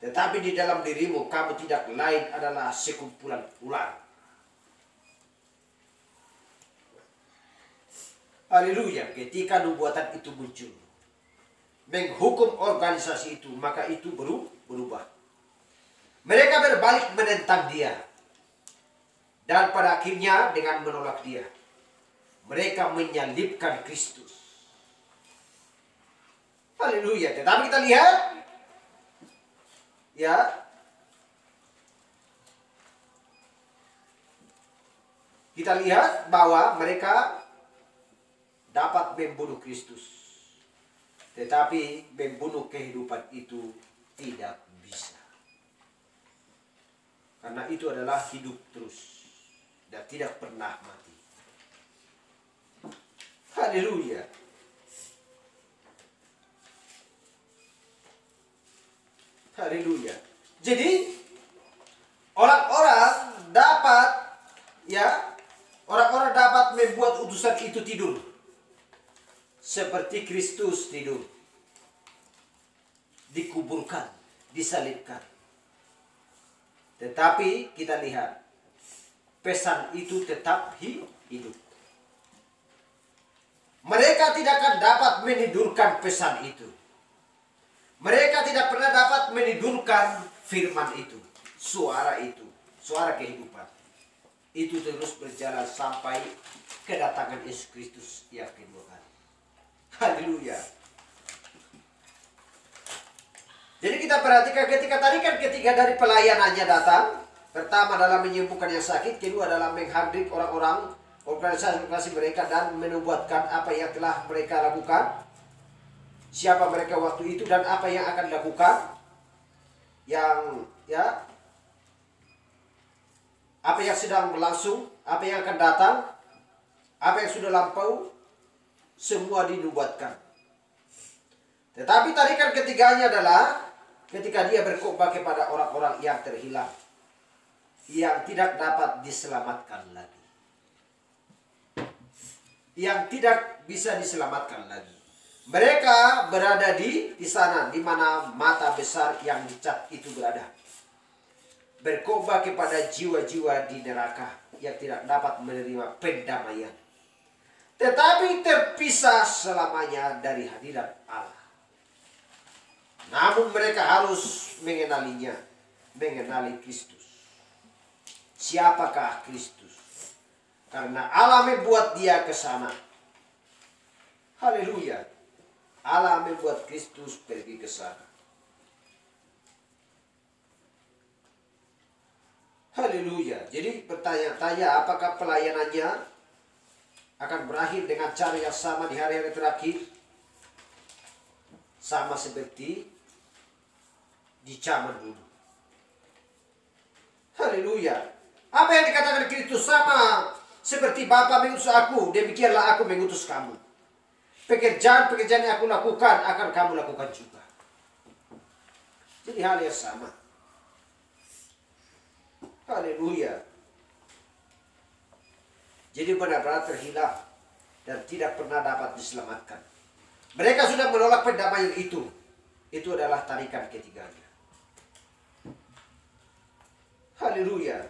Tetapi di dalam dirimu kamu tidak lain adalah sekumpulan ular." Haleluya. Ketika nubuatan itu muncul, menghukum organisasi itu, maka itu berubah. Mereka berbalik menentang dia. Dan pada akhirnya dengan menolak dia, mereka menyalibkan Kristus. Haleluya. Tetapi kita lihat, ya, kita lihat bahwa mereka dapat membunuh Kristus. Tetapi membunuh kehidupan itu tidak bisa. Karena itu adalah hidup terus dan tidak pernah mati. Haleluya. Haleluya. Jadi orang-orang dapat membuat utusan itu tidur. Seperti Kristus tidur. Dikuburkan, disalibkan. Tetapi kita lihat, pesan itu tetap hidup. Mereka tidak akan dapat menidurkan pesan itu. Mereka tidak pernah dapat menidurkan firman itu, suara kehidupan. Itu terus berjalan sampai kedatangan Yesus Kristus yang kedua kali. Haleluya. Jadi kita perhatikan ketika dari pelayanannya datang, pertama adalah menyembuhkan yang sakit, kedua adalah menghadir orang-orang organisasi mereka dan menubuatkan apa yang telah mereka lakukan, siapa mereka waktu itu dan apa yang akan dilakukan, apa yang sedang berlangsung, apa yang akan datang, apa yang sudah lampau, semua dinubuatkan. Tetapi tarikan ketiganya adalah ketika dia berkhotbah kepada orang-orang yang terhilang, yang tidak dapat diselamatkan lagi, yang tidak bisa diselamatkan lagi. Mereka berada di sana, di mana mata besar yang dicat itu berada. Berkhotbah kepada jiwa-jiwa di neraka yang tidak dapat menerima pendamaian, tetapi terpisah selamanya dari hadirat Allah. Namun mereka harus mengenali Kristus. siapakah Kristus. Karena Allah membuat dia ke sana. Haleluya. Allah membuat Kristus pergi ke sana. Haleluya. Jadi bertanya-tanya apakah pelayanannya akan berakhir dengan cara yang sama di hari-hari terakhir? Sama seperti di zaman dulu. Haleluya. Apa yang dikatakan Kristus sama seperti Bapa mengutus aku, demikianlah aku mengutus kamu. Pekerjaan-pekerjaan yang aku lakukan akan kamu lakukan juga. Jadi hal yang sama. Haleluya. Jadi benar-benar terhilang dan tidak pernah dapat diselamatkan. Mereka sudah menolak pendamaian itu. Itu adalah tarikan ketiganya. Haleluya.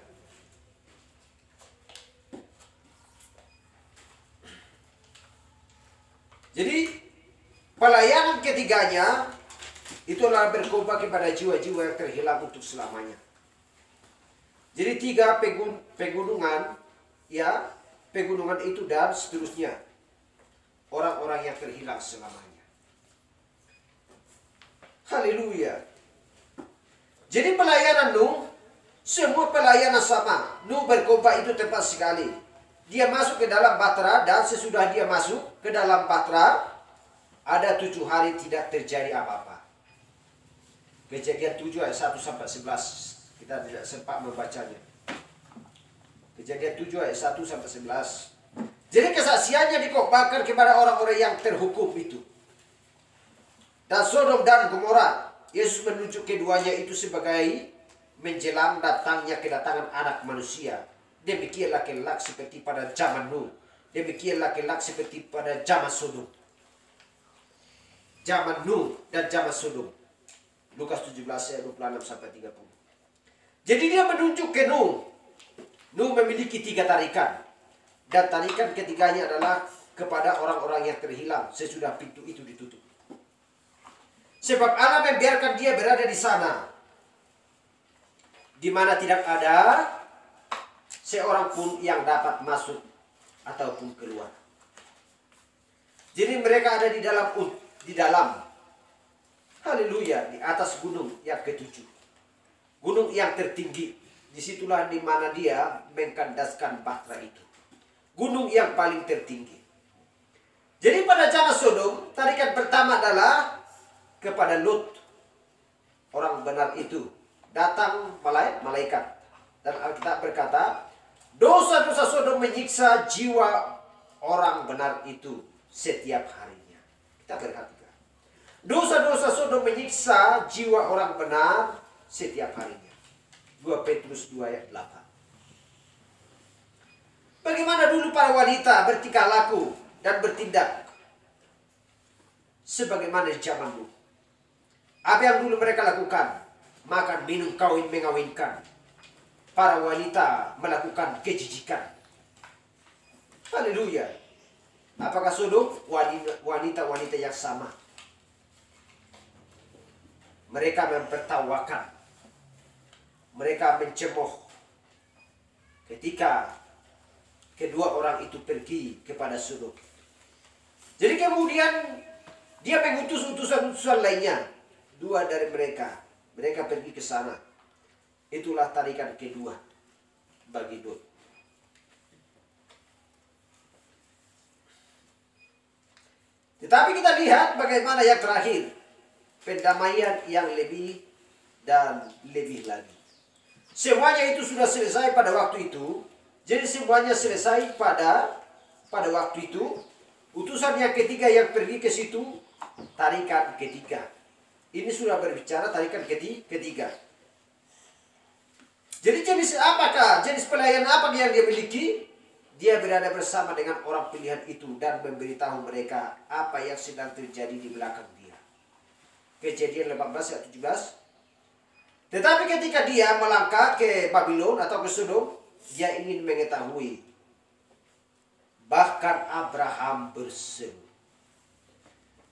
Jadi pelayanan ketiganya itu adalah berkhotbah kepada jiwa-jiwa yang terhilang untuk selamanya. Jadi 3 pegunungan, ya, pegunungan itu dan seterusnya. Orang-orang yang terhilang selamanya. Haleluya. Jadi pelayanan Nuh, semua pelayanan sama. Nuh berkhotbah itu tepat sekali. Dia masuk ke dalam bahtera dan sesudah dia masuk ke dalam bahtera, ada 7 hari tidak terjadi apa-apa. Kejadian 7 ayat 1 sampai 11. Kita tidak sempat membacanya. Kejadian 7 ayat 1 sampai 11. Jadi kesaksiannya dikhotbahkan kepada orang-orang yang terhukum itu. Dan Sodom dan Gomora, Yesus menunjuk keduanya itu sebagai menjelang datangnya kedatangan anak manusia. Demikianlah kelak seperti pada zaman Nuh. Demikianlah kelak seperti pada zaman Sodom. Zaman Nuh dan zaman Sodom. Lukas 17 ayat 26 sampai 30. Jadi dia menunjuk ke Nuh. Nuh memiliki 3 tarikan. Dan tarikan ketiganya adalah kepada orang-orang yang terhilang sesudah pintu itu ditutup. Sebab Allah membiarkan dia berada di sana, di mana tidak ada seorang pun yang dapat masuk ataupun keluar. Jadi mereka ada di dalam. Haleluya, di atas gunung yang ke-7. Gunung yang tertinggi. Disitulah di mana dia mengkandaskan bahtera itu. Gunung yang paling tertinggi. Jadi pada zaman Sodom, tarikan pertama adalah kepada Lut. Orang benar itu. Datang malaikat. Dan Alkitab berkata, dosa-dosa Sodom menyiksa jiwa orang benar itu setiap harinya. Kita berkata, dosa-dosa Sodom menyiksa jiwa orang benar setiap harinya. 2 Petrus 2 ayat 8. Bagaimana dulu para wanita bertingkah laku dan bertindak sebagaimana di zaman dulu. Apa yang dulu mereka lakukan? Makan, minum, kawin, mengawinkan. Para wanita melakukan kejijikan. Haleluya. Apakah Sodom? Wanita-wanita yang sama. Mereka mempertawakan. Mereka mencemooh. Ketika kedua orang itu pergi kepada Sodom. Jadi kemudian dia mengutus utusan-utusan lainnya. 2 dari mereka. Mereka pergi ke sana. Itulah tarikan kedua bagi Lot. Tetapi kita lihat bagaimana yang terakhir. Pendamaian yang lebih dan lebih lagi. Semuanya itu sudah selesai pada waktu itu. Jadi semuanya selesai pada waktu itu. Utusan yang ketiga yang pergi ke situ, tarikan ketiga. Ini sudah berbicara tarikan ketiga. Jadi jenis apakah? Jenis pelayanan apa yang dia miliki? Dia berada bersama dengan orang pilihan itu dan memberitahu mereka apa yang sedang terjadi di belakang dia. Kejadian 18 ayat 17. Tetapi ketika dia melangkah ke Babylon atau ke Sodom, dia ingin mengetahui. Bahkan Abraham berseru,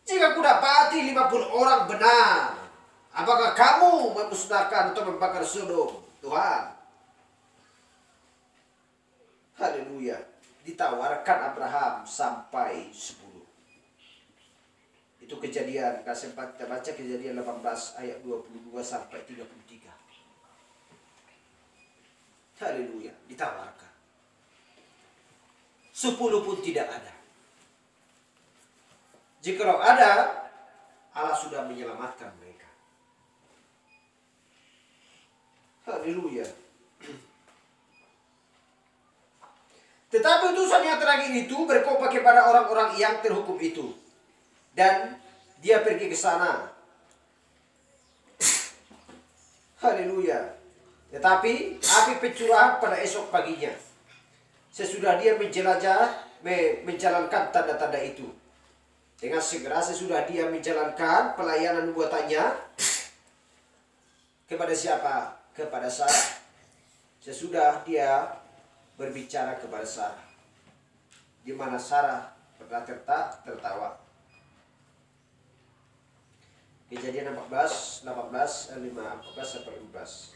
jika ku dapati 50 orang benar, apakah kamu memusnahkan atau membakar Sodom, Tuhan? Haleluya. Ditawarkan Abraham sampai 10. Itu Kejadian, sempat kita baca Kejadian 18 ayat 22 sampai 33. Haleluya, ditawarkan. 10 pun tidak ada. Jikalau ada, Allah sudah menyelamatkan mereka. Haleluya. Tetapi utusan yang terakhir itu berkhotbah kepada orang-orang yang terhukum itu. Dan dia pergi ke sana. Haleluya. Tetapi api pencurahan pada esok paginya. Sesudah dia menjalankan tanda-tanda itu. Dengan segera sesudah dia menjalankan pelayanan buatannya. Kepada siapa? Kepada Sarah. Sesudah dia berbicara kepada Sarah, di mana Sarah pernah tertawa. Kejadian 14 sampai 15.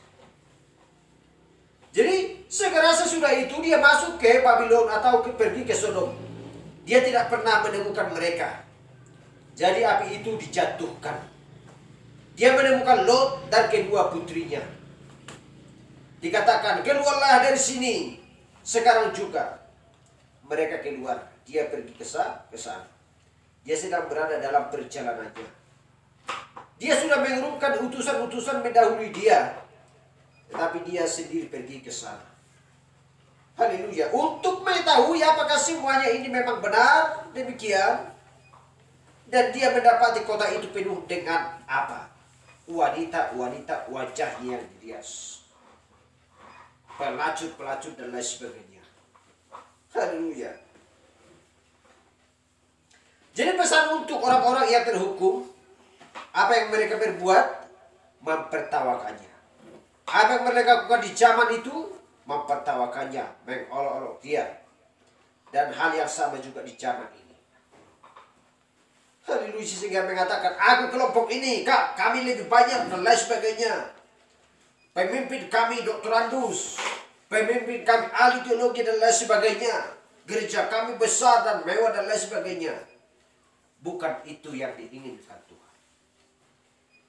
Jadi segera sesudah itu dia masuk ke Babylon atau pergi ke Sodom. Dia tidak pernah menemukan mereka. Jadi api itu dijatuhkan. Dia menemukan Lot dan kedua putrinya. Dikatakan, keluarlah dari sini. Sekarang juga mereka keluar. Dia pergi ke sana. Dia sedang berada dalam perjalanannya. Dia sudah mengurungkan utusan-utusan mendahului dia. Tetapi dia sendiri pergi ke sana. Haleluya. Untuk mengetahui apakah semuanya ini memang benar demikian. Dan dia mendapati kota itu penuh dengan apa? Wanita-wanita wajahnya yang dirias. Pelacur-pelacur dan lain sebagainya. Haleluya. Jadi pesan untuk orang-orang yang terhukum, apa yang mereka berbuat, mempertawakannya. Apa yang mereka lakukan di zaman itu, mempertawakannya, mengolok-olok dia. Dan hal yang sama juga di zaman ini. Haleluya, sehingga mengatakan, aku kelompok ini, Kak, kami lebih banyak dan lain sebagainya. Pemimpin kami doktorandus, pemimpin kami ahli teologi dan lain sebagainya. Gereja kami besar dan mewah dan lain sebagainya. Bukan itu yang diinginkan Tuhan.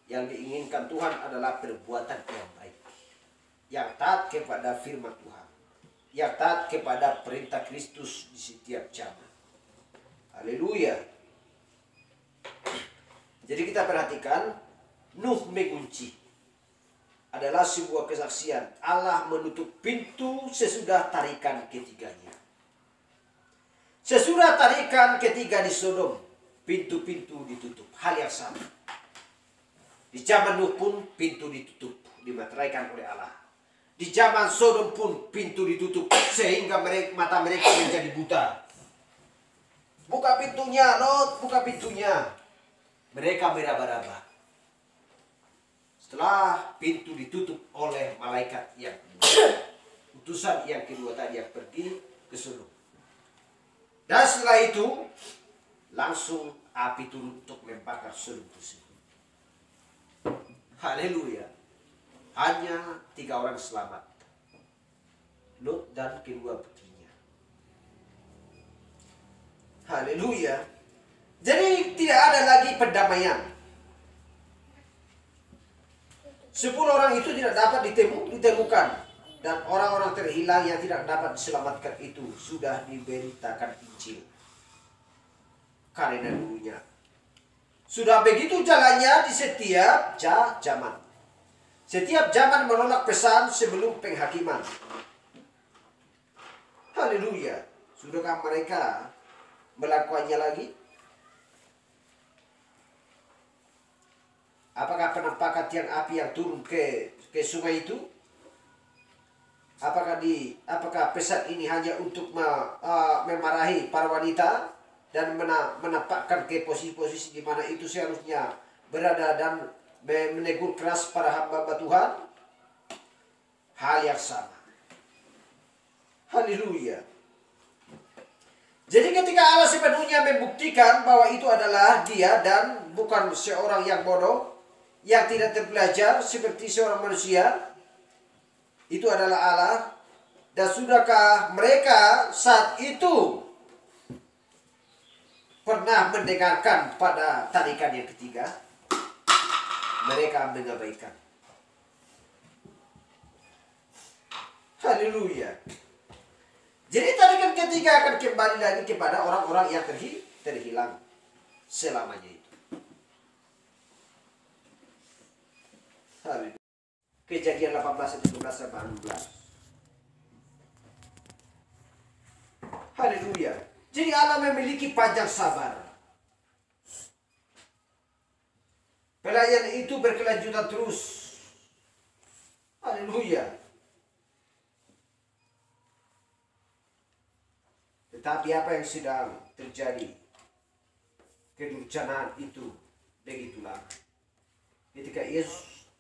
Yang diinginkan Tuhan adalah perbuatan yang baik. Yang taat kepada firman Tuhan. Yang taat kepada perintah Kristus di setiap zaman. Haleluya. Jadi kita perhatikan, Nuh mengunci. Adalah sebuah kesaksian. Allah menutup pintu sesudah tarikan ketiganya. Sesudah tarikan ketiga di Sodom, pintu-pintu ditutup. Hal yang sama. Di zaman Nuh pun pintu ditutup, dimateraikan oleh Allah. Di zaman Sodom pun pintu ditutup sehingga mata mereka menjadi buta. Buka pintunya, Lot, buka pintunya. Mereka meraba-raba. Setelah pintu ditutup oleh malaikat yang kedua, utusan yang kedua tadi yang pergi ke Sodom. Dan setelah itu langsung api turun untuk membakar Sodom tersebut. Haleluya. Hanya 3 orang selamat, Lot dan kedua putrinya. Haleluya. Jadi tidak ada lagi pendamaian. 10 orang itu tidak dapat ditemukan. Dan orang-orang terhilang yang tidak dapat diselamatkan itu sudah diberitakan Injil. Karena dulunya. Sudah begitu jalannya di setiap zaman. Setiap zaman menolak pesan sebelum penghakiman. Haleluya. Sudahkah mereka melakukannya lagi? Apakah penampakan tiang api yang turun ke sungai itu? Apakah pesan ini hanya untuk memarahi para wanita dan menampakkan ke posisi-posisi di mana itu seharusnya berada dan menegur keras para hamba Tuhan? Hal yang sama. Haleluya. Jadi ketika Allah sepenuhnya membuktikan bahwa itu adalah dia dan bukan seorang yang bodoh, yang tidak terpelajar seperti seorang manusia, itu adalah Allah, Dan sudahkah mereka saat itu pernah mendengarkan pada tarikan yang ketiga? Mereka mengabaikan. Haleluya. Jadi tarikan ketiga akan kembali lagi kepada orang-orang yang terhilang selamanya itu. Haleluya. Kejadian 18 ayat 17 sampai 16. Haleluya. Jadi Allah memiliki panjang sabar. Pelayan itu berkelanjutan terus. Haleluya. Tetapi apa yang sedang terjadi? Kedurjanaan itu begitulah. Ketika Yesus,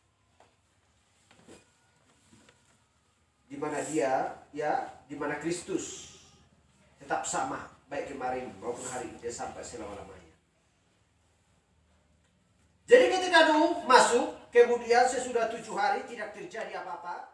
di mana dia, di mana Kristus tetap sama, baik kemarin maupun hari ini, dia sampai selama-lamanya. Jadi ketika Nuh masuk, kemudian sesudah 7 hari tidak terjadi apa-apa,